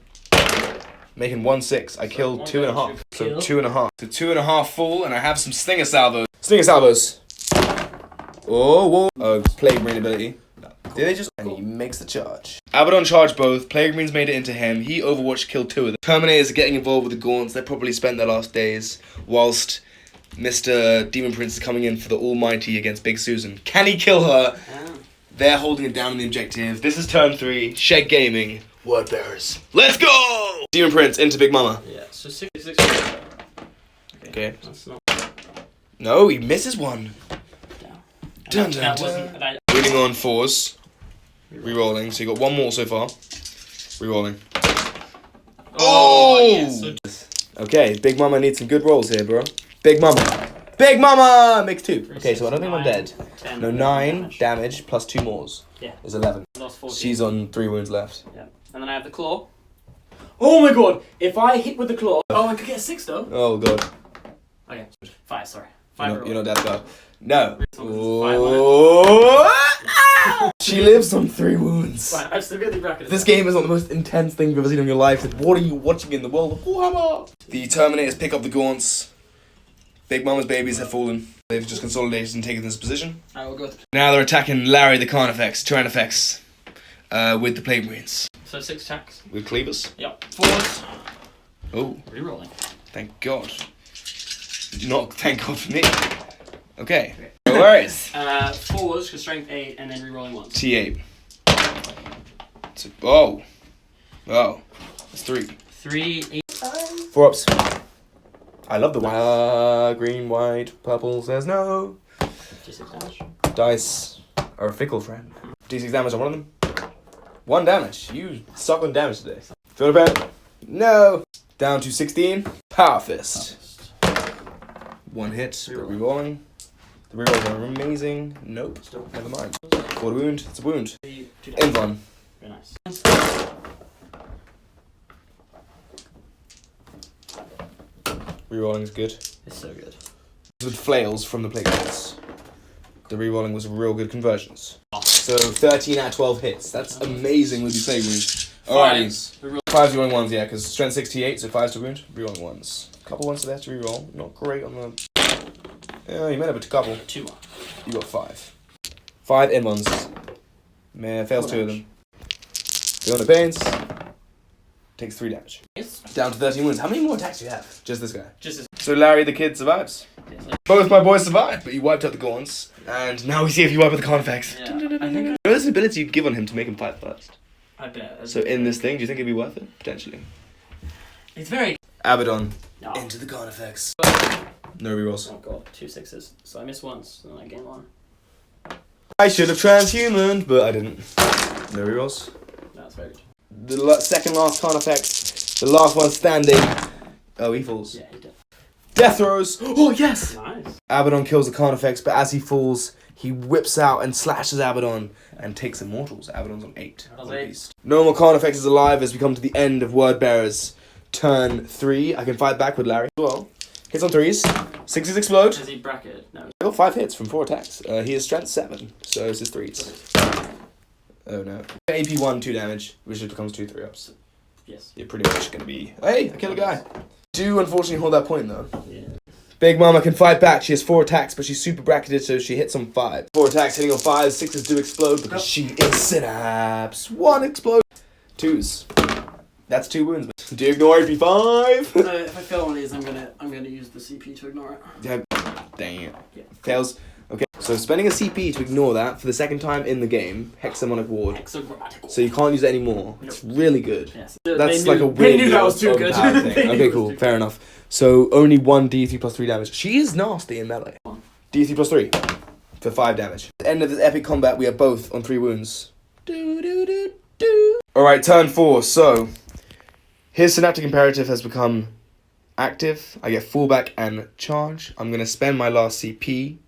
S1: Making 1 6. I killed 2.5. So 2.5. So 2.5 full, and I have some Stinger Salvos. Stinger Salvos. Oh, whoa. Oh, Plague Marine ability. Did they just... And he makes the charge. Abaddon charged both. Plague Marines made it into him. He Overwatch killed 2 of them. Terminators are getting involved with the Gaunts. They probably spent their last days. Whilst Mr. Demon Prince is coming in for the Almighty against Big Susan. Can he kill her? They're holding it down in the objective. This is turn 3. Shed Gaming. Word Bearers. Let's go! Demon Prince into Big Mama.
S2: Yeah, so 66.
S1: Okay.
S2: That's not...
S1: No, he misses one. Dun, dun,
S2: that
S1: dun.
S2: wasn't... That...
S1: Winning on 4s. Rerolling. So you got 1 more so far. Rerolling. Oh!
S2: Yes.
S1: Okay, Big Mama needs some good rolls here, bro. Big Mama. Big Mama! Makes 2. Okay, so I don't think I'm dead.
S2: 10,
S1: No, 9 damage plus 2 mores.
S2: Yeah.
S1: Is 11.
S2: Lost 14.
S1: She's on 3 wounds left.
S2: Yeah. And then I have the claw. Oh my god! If I hit with the claw... Oh, I could get a 6 though.
S1: Oh, God.
S2: Okay. 5, sorry. 5
S1: You're not that bad. No.
S2: Oh.
S1: She lives on 3 wounds.
S2: Right, I've severely bracketed.
S1: This game is not the most intense thing you've ever seen in your life. What are you watching in the world of Warhammer? The Terminators pick up the Gaunts. Big Mama's babies have fallen. They've just consolidated and taken this position.
S2: I will go.
S1: Now they're attacking Larry the Carnifex, Tyrannifex, with the Plague Marines.
S2: So 6 attacks.
S1: With Cleavers.
S2: Yep. 4s.
S1: Oh.
S2: Rerolling.
S1: Thank God. Not thank God for me. Okay. No worries.
S2: 4s because strength 8 and then rerolling once.
S1: T8. So, oh. Oh. That's 3.
S2: 3, 8.
S1: 4 ups. I love the white, green, white, purple says no.
S2: D6 damage.
S1: Dice are a fickle friend. D6 damage on one of them. 1 damage. You suck on damage today. Throw it back. No. Down to 16. Power Fist. 1 hit, but rerolling. The rerolls are amazing. Nope.
S2: Still.
S1: Never mind. 4 wound. It's a wound.
S2: 2
S1: Invon.
S2: Very nice.
S1: Rerolling is good.
S2: It's so good.
S1: With flails from the Plagueis. The rerolling was real good conversions. So 13 out of 12 hits. That's amazing with these Plague Marines. Alrighty. 5's rerolling 1s, yeah, because strength 68, so 5's to wound. Rerolling 1s. Couple ones to there to reroll. Not great on the... Yeah, you made up a couple.
S2: 2 more.
S1: You got 5. 5 in ones. Man, fails 2 of them. Go on the pains. Takes 3 damage.
S2: Yes.
S1: Down to 13 wounds. How many more attacks do you have? Just this guy.
S2: Just as...
S1: So Larry the kid survives.
S2: Yes.
S1: Both my boys survived, but you wiped out the Gaunts. And now we see if you wipe out the Carnifex.
S2: Yeah, I think...
S1: There's an ability you give on him to make him fight first.
S2: I bet.
S1: So in this thing, do you think it'd be worth it? Potentially.
S2: It's very...
S1: Abaddon.
S2: No.
S1: Into the Carnifex. No rerolls.
S2: Oh god, 2 6s. So I missed once, and then I gained 1.
S1: I should have transhumaned, but I didn't. No rerolls.
S2: No, it's very good.
S1: The second last Carnifex. The last one standing. Oh, he falls.
S2: Yeah, he did.
S1: Death throws. Oh, yes!
S2: Nice.
S1: Abaddon kills the Carnifex, but as he falls, he whips out and slashes Abaddon and takes Immortals. Abaddon's on 8.
S2: That's 8.
S1: No more Carnifexes alive as we come to the end of Word Bearers. Turn 3. I can fight back with Larry as well. Hits on 3s. 6s explode.
S2: Is he bracketed? No.
S1: I got 5 hits from 4 attacks. He is strength 7, so it's his 3s. Oh no. AP 1, 2 damage, which just becomes 2 3-ups.
S2: Yes.
S1: You're pretty much gonna be... Hey, I killed a guy. Do unfortunately hold that point though.
S2: Yeah.
S1: Big Mama can fight back. She has 4 attacks, but she's super bracketed, so she hits on 5. 4 attacks hitting on 5s. 6s do explode because she is synapse. 1 explode. 2s. That's 2 wounds. Do you ignore AP 5?
S2: So if I fail one of these, I'm gonna use the CP to ignore it.
S1: Yeah. Dang it.
S2: Yeah.
S1: Fails. Okay. So spending a CP to ignore that for the second time in the game, Hexamonic Ward.
S2: Hexagrammatical.
S1: So you can't use it anymore. It's really good.
S2: Yes.
S1: That's
S2: They
S1: like
S2: knew,
S1: a weird
S2: They knew that was too good.
S1: overpowered thing. Okay, cool. Fair enough. So only 1 D3 plus 3 damage. She is nasty in melee. D3 plus 3 for 5 damage. At the end of this epic combat, we are both on 3 wounds. Alright, turn 4. So, his Synaptic Imperative has become active. I get fallback and charge. I'm going to spend my last CP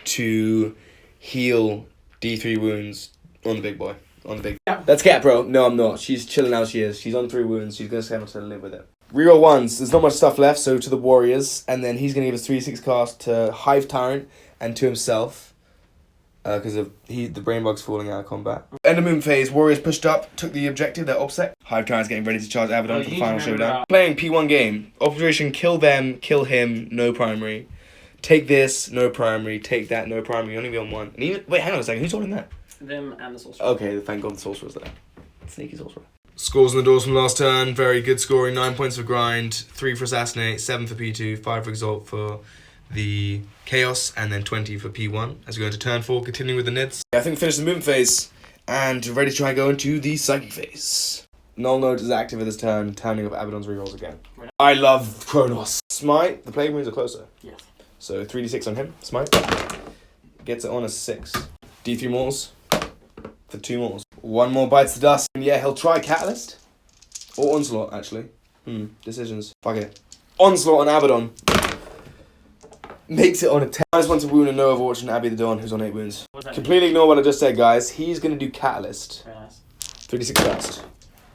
S1: to heal D3 wounds on the big boy. That's Cat, bro. No, I'm not. She's chilling how she is. She's on 3 wounds. She's going to stay to live with it. Reroll 1s. There's not much stuff left, so to the Warriors. And then he's going to give us 3-6 cast to Hive Tyrant and to himself. Because the brain bug's falling out of combat. End of moon phase. Warriors pushed up, took the objective. They're OPSEC. Hive Tyrant's getting ready to charge Abaddon for the final showdown. Playing P1 game. Operation kill them, kill him, no primary. Take this, no primary. Take that, no primary. Only be on 1. And even wait, hang on a second. Who's holding that?
S2: Them and the Sorcerer.
S1: Okay, thank God the Sorcerer's there. Sneaky Sorcerer. Scores on the doors from last turn. Very good scoring. 9 points for grind, 3 for assassinate, 7 for P2, 5 for exalt for the chaos, and then 20 for P1. As we go into turn 4, continuing with the Nids. I think we finished the movement phase and ready to try and go into the psychic phase. Null node is active at this turn, turning up Abaddon's rerolls again. Right. I love Kronos. Smite. The plague wounds are closer.
S2: Yes.
S1: So 3d6 on him. Smite. Gets it on a 6. D3 mortals. For 2 mortals. 1 more bites the dust. And yeah, he'll try Catalyst. Or Onslaught, actually. Decisions. Fuck it. Onslaught on Abaddon. Makes it on a 10. -1 to wound and no overwatch on Abby the Dawn, who's on 8 wounds. Completely ignore what I just said, guys. He's going to do Catalyst.
S2: Very nice.
S1: 3d6 dust.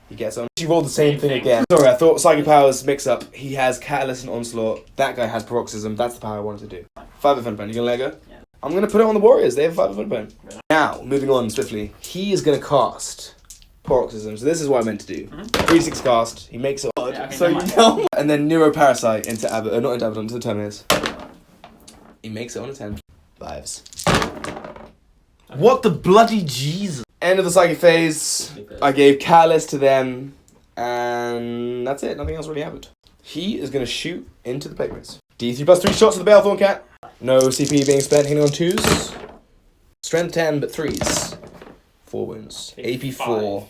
S1: He gets on. She rolled the same thing again. Sorry, I thought Psychic Powers mix up. He has Catalyst and Onslaught. That guy has Paroxysm. That's the power I wanted to do. 5 Defender Pen. You going to let go?
S2: Yeah. I'm
S1: going to put it on the Warriors. They have 5 Defender Pen. Really? Now, moving on swiftly. He is going to cast Paroxysm. So this is what I meant to do. 3d6 cast. He makes it odd.
S2: Yeah, okay,
S1: so you know. And then Neuroparasite into Abaddon. Not into Abaddon, into the Terminators. He makes it on a 10. 5s. Okay. What the bloody Jesus? End of the psychic phase. I gave Catalyst to them. And that's it. Nothing else really happened. He is going to shoot into the plague prince. D3 plus 3 shots to the Balethorn Cat. No CP being spent. Hitting on 2s. Strength 10, but 3s. 4 wounds. AP 4.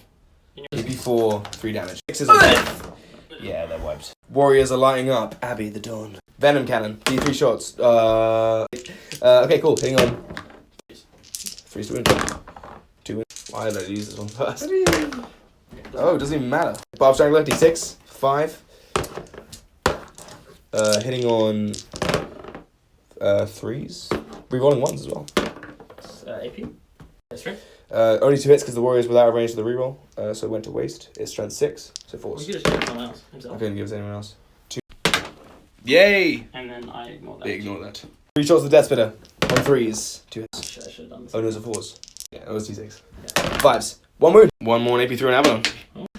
S1: AP 4. 3 damage. 6s on death. Yeah, they're wiped. Warriors are lighting up. Abby the Dawn. Venom Cannon. D3 shots. Okay, cool. Hitting on 3s to wound. 2 wounds. Why did I use this one first? Oh, it doesn't even matter. Barb Strangler, D6, 5. Hitting on 3s. Rerolling 1s as well.
S2: AP? That's right.
S1: Only 2 hits because the Warrior's without a range to the reroll, so it went to waste. It's strength 6, so 4s.
S2: Well, you could just give it to someone else himself.
S1: I couldn't give it to anyone else. 2. Yay!
S2: And then I ignore that.
S1: They ignore that. 3 shots of the Death Spitter on 3s. 2 hits.
S2: I should have done this.
S1: Oh, no, it's a 4s. Yeah, it was D6. Yeah. 5s. 1 wound. 1 more AP through an Abaddon.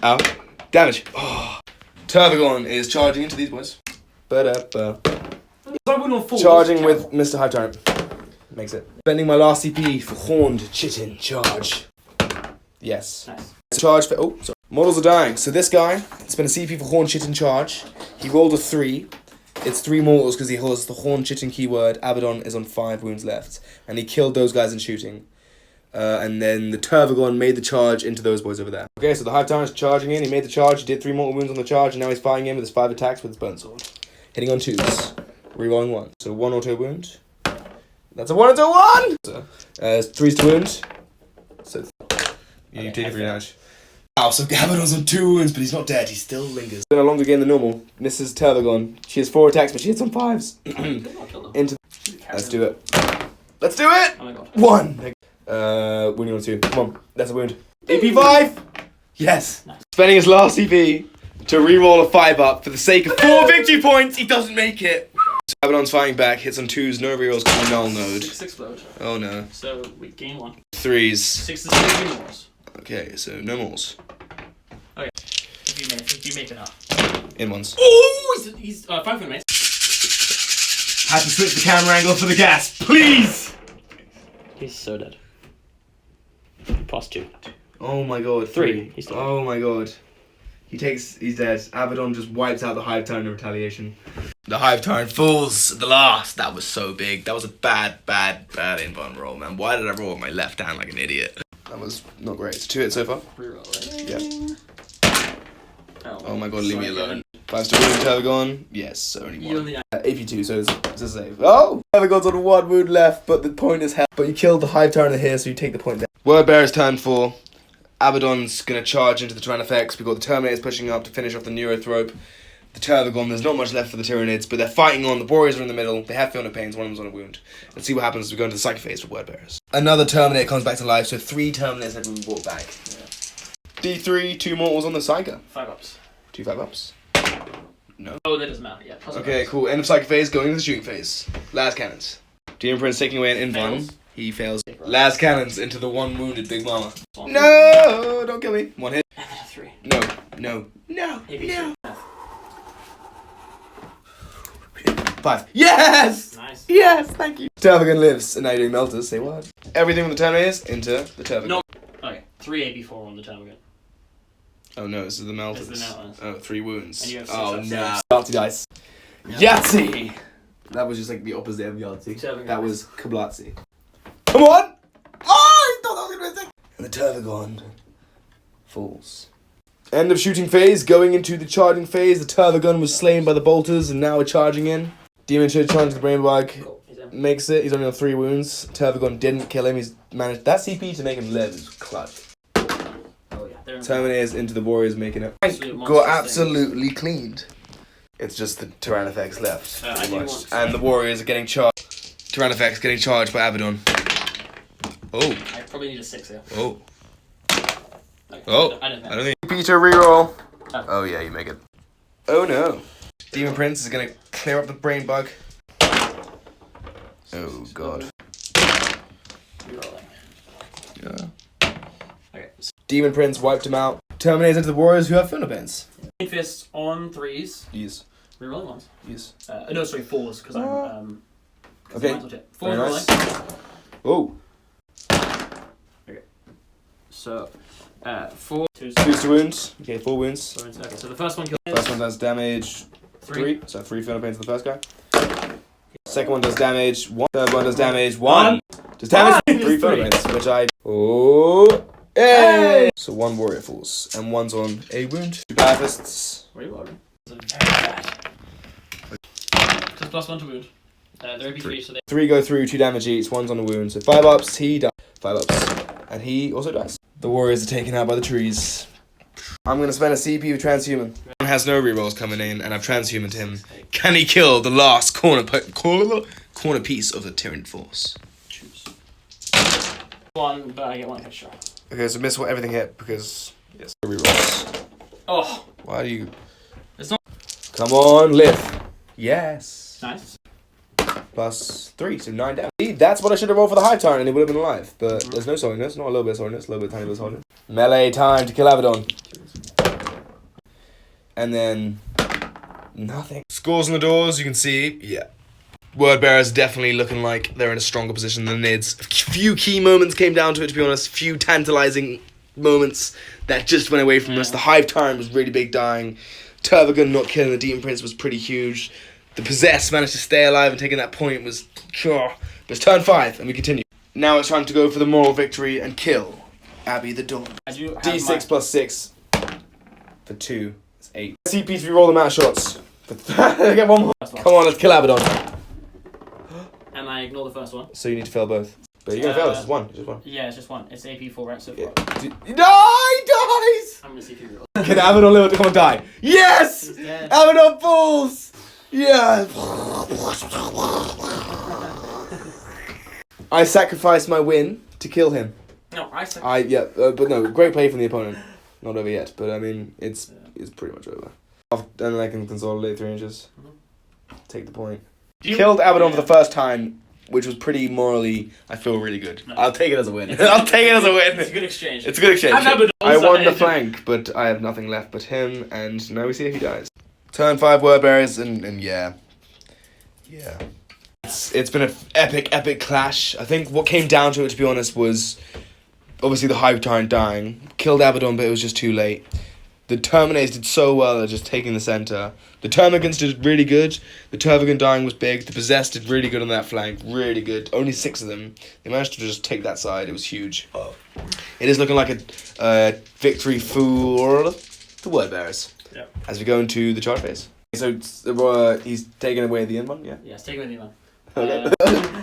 S1: Out. Damage. Oh. Turvagon is charging into these boys. Charging with Mr. Hive Tyrant. Makes it. Spending my last CP for Horned Chitin charge. Yes. Nice. Charge for... Oh, sorry. Models are dying. So this guy spent a CP for Horned Chitin charge. He rolled a 3. It's 3 mortals because he holds the Horned Chitin keyword. Abaddon is on 5 wounds left. And he killed those guys in shooting. And then the Turvagon made the charge into those boys over there. Okay, so the Hive Tyrant's charging in. He made the charge. He did 3 mortal wounds on the charge. And now he's fighting in with his 5 attacks with his Burn Sword. Hitting on 2s. Rerolling 1. So 1 auto wound. That's a 1 auto 1! So, 3s to wound. So you take 3 damage. Wow, so Abaddon's on 2 wounds, but he's not dead. He still lingers. It's been a longer game than normal. Misses Turvagon. She has 4 attacks, but she hits on 5s. Into. Let's do it. Let's do it! Oh my god. 1! Wounding on 2. Come on, that's a wound. AP 5! Yes! Nice. Spending his last CP to reroll a 5 up for the sake of 4 victory points. He doesn't make it. So Abaddon's fighting back, hits on 2s, no rerolls, because null node.
S2: 6 explode.
S1: Oh no.
S2: So we gain 1.
S1: 3s.
S2: 6 is 3 mores.
S1: Okay, so no mores.
S2: Okay. If you make enough.
S1: In ones.
S2: Oh! He's 5 for mates.
S1: Had to switch the camera angle for the gas, please!
S2: He's so dead. Plus 2.
S1: Oh my god.
S2: 3. He's still dead.
S1: Oh my god. He's dead. Abaddon just wipes out the Hive Tyrant in retaliation. The Hive Tyrant falls at the last. That was so big. That was a bad invuln roll, man. Why did I roll with my left hand like an idiot? That was not great. It's 2 hits so far.
S2: Reroll, right?
S1: Yeah. Oh my god, leave me alone. 5 to wound, Turvagon. Yes, only 1. AP2, so it's a save. Oh! Turvagon's on 1 wound left, but the point is held. But you killed the Hive Tyrant here, so you take the point down. Word Bearer's turn 4. Abaddon's gonna charge into the Tyrannofex. We've got the Terminators pushing up to finish off the Neurothrope. The Tervagon, there's not much left for the Tyranids, but they're fighting on. The Warriors are in the middle. They have Fiona Pains, one of them's on a wound. Let's see what happens as we go into the Psychic Phase for Word Bearers. Another Terminator comes back to life, so 3 Terminators have been brought back. Yeah. D3, 2 mortals on the Psyker.
S2: 5-ups.
S1: 2 5-ups. No.
S2: Oh, that doesn't matter, yeah.
S1: Okay, cool. End of Psychic Phase, going into the Shooting Phase. Las Cannons. Demon Prince taking away an Invuln. He fails. Las Cannons into the 1 wounded Big Mama. No! Don't kill me. 1 hit.
S2: And then a 3.
S1: No.
S2: Maybe
S1: 5. Yes!
S2: Nice.
S1: Yes, thank you. Tervagon lives, and now you're doing Melters. Say what? Everything with the Terminators into the Tervagon.
S2: No. Okay, 3 AP4 on the Tervagon.
S1: Oh no, this is the Melters.
S2: This is the Melters.
S1: Oh, 3 wounds.
S2: And you have 6
S1: oh
S2: ups.
S1: no. Yahtzee dice. Yahtzee! That was just like the opposite of Yahtzee.
S2: Tervagon.
S1: That was Kablatzi. Come on! Oh, I thought that was gonna be a thing. And the Tervagon falls. End of Shooting Phase, going into the Charging Phase. The Tervagon was slain by the Bolters, and now we're charging in. Demon should charge the Brain Bug.
S2: Cool.
S1: Makes it. He's only on 3 wounds. Tervagon didn't kill him. He's managed that CP to make him live is clutch.
S2: Oh yeah.
S1: Terminators into the Warriors, making it. Got absolutely cleaned. It's just the Tyrannofex left, pretty much. And the Warriors are getting charged. Tyrannofex getting charged by Abaddon. Oh.
S2: I probably need a 6 here.
S1: Oh.
S2: Okay.
S1: Oh.
S2: I don't know.
S1: think. Peter reroll. Oh yeah, you make it. Oh no. Demon Prince is gonna clear up the Brain Bug. Oh god.
S2: Rerolling.
S1: Yeah.
S2: Okay.
S1: Demon Prince wiped him out. Terminators into the Warriors who have Finopens.
S2: Fists on 3s.
S1: Yes.
S2: Rerolling ones.
S1: Yes.
S2: No, sorry, 4s because I'm.
S1: Okay.
S2: 4
S1: Very
S2: rolling.
S1: nice. Oh.
S2: Okay. So, 4. 2.
S1: 2 wounds. Okay, 4 wounds.
S2: Okay, so the first one kills.
S1: First one does damage
S2: 3.
S1: So 3 Finopens to the first guy. Second one does damage 1. Third one does damage 1. Does damage 3 Finopens, which I. Oh. Hey! So 1 Warrior falls, and 1's on a wound. 2 Pacifists.
S2: Rerolling. Very bad. Just +1 to wound. They're AP3, so they.
S1: 3 go through, 2 damage each, 1's on a wound. So 5 ups, he dies. 5 ups. And he also dies. The Warriors are taken out by the trees. I'm going to spend a CP with Transhuman. Has no rerolls coming in, and I've transhumaned him. Can he kill the last corner piece of the Tyranid force?
S2: Choose. 1, but I get 1 extra.
S1: Okay, so miss what everything hit because yes, rerolls.
S2: Oh.
S1: Why do you?
S2: It's not.
S1: Come on, lift. Yes.
S2: Nice.
S1: +3, so 9 damage. That's what I should have rolled for the Hive Tyrant, and he would have been alive. But there's no saltiness, not a little bit of saltiness, a little bit of tiny bit of saltiness. Melee time to kill Abaddon. And then nothing. Scores on the doors, you can see. Yeah. Word Bearers definitely looking like they're in a stronger position than the Nids. A few key moments came down to it, to be honest. Few tantalizing moments that just went away from us. The Hive Tyrant was really big dying. Tervagon not killing the Demon Prince was pretty huge. The Possessed managed to stay alive and taking that point was... But it's turn 5 and we continue. Now it's time to go for the moral victory and kill Abby the Dawn. D6 +6 for 2. It's 8. CP to re-roll the amount of shots. I get 1 more. Come on, let's kill Abaddon.
S2: And I ignore the first one.
S1: So you need to fail both. But you're gonna fail, it's just one. Just one.
S2: Yeah, it's just 1. It's AP4, right? So
S1: Yeah. No, he dies!
S2: I'm gonna see if you reroll.
S1: Can Abaddon live? Come on, die. Yes! Abaddon falls! Yeah! I sacrificed my win to kill him.
S2: No,
S1: But no, great play from the opponent. Not over yet, but I mean, it's pretty much over. And then I can consolidate 3 inches. Take the point. Killed Abaddon for the first time, which was pretty morally, I feel really good. No. I'll take it as a win. I'll take it as a win.
S2: It's a good exchange.
S1: It's a good exchange.
S2: Abaddon
S1: I won the flank, but I have nothing left but him, and now we see if he dies. Turn 5 Word Bearers, and yeah. Yeah. It's been an epic clash. I think what came down to it, to be honest, was obviously the Hive Tyrant dying. Killed Abaddon, but it was just too late. The Terminators did so well at just taking the center. The Termagants did really good. The Tervagon dying was big. The Possessed did really good on that flank. Really good. Only 6 of them. They managed to just take that side. It was huge. It is looking like a victory for the Word Bearers.
S2: Yep.
S1: As we go into the charge phase. So he's taking away the end one, yeah?
S2: Yeah, it's taking away the end one.
S1: Okay.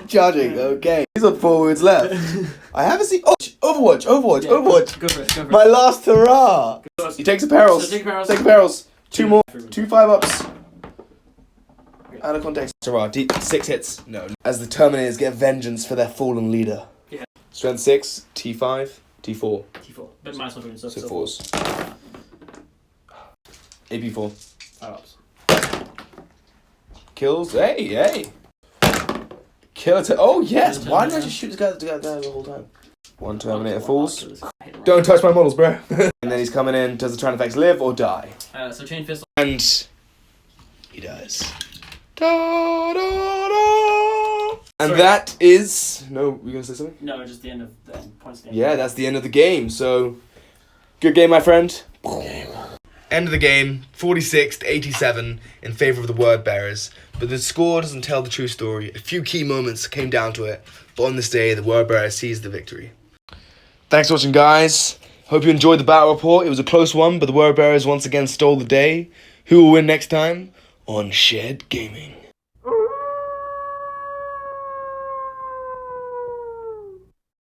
S1: Charging, okay. He's on 4 wounds left. I haven't seen. Oh, Overwatch.
S2: Go for it.
S1: My last hurrah. He takes a perils.
S2: So take
S1: perils. 2 more. 2 5-ups. Out of context. Hurrah. 6 hits. No. As the Terminators get vengeance for their fallen leader.
S2: Yeah.
S1: Strength 6, T5, T4.
S2: T4. But minus 1 wounds.
S1: So 4s. AP4.
S2: 5-ups.
S1: Kills. Hey. Kill it. Oh, yes. Why didn't I just shoot this guy the whole time? 1 Terminator falls. Don't touch my models, bro. And then he's coming in. Does the Tyranids effects live or die?
S2: So chain fist.
S1: And he dies. Da, da, da. And
S2: Sorry.
S1: that is... No, were you going to say something?
S2: No, just the end of the points game.
S1: Yeah, that's the end of the game. So, good game, my friend. End of the game, 46 to 87 in favour of the word bearers. But the score doesn't tell the true story. A few key moments came down to it. But on this day, the word bearer seized the victory. Thanks for watching, guys. Hope you enjoyed the battle report. It was a close one, but the word bearers once again stole the day. Who will win next time on Shed Gaming?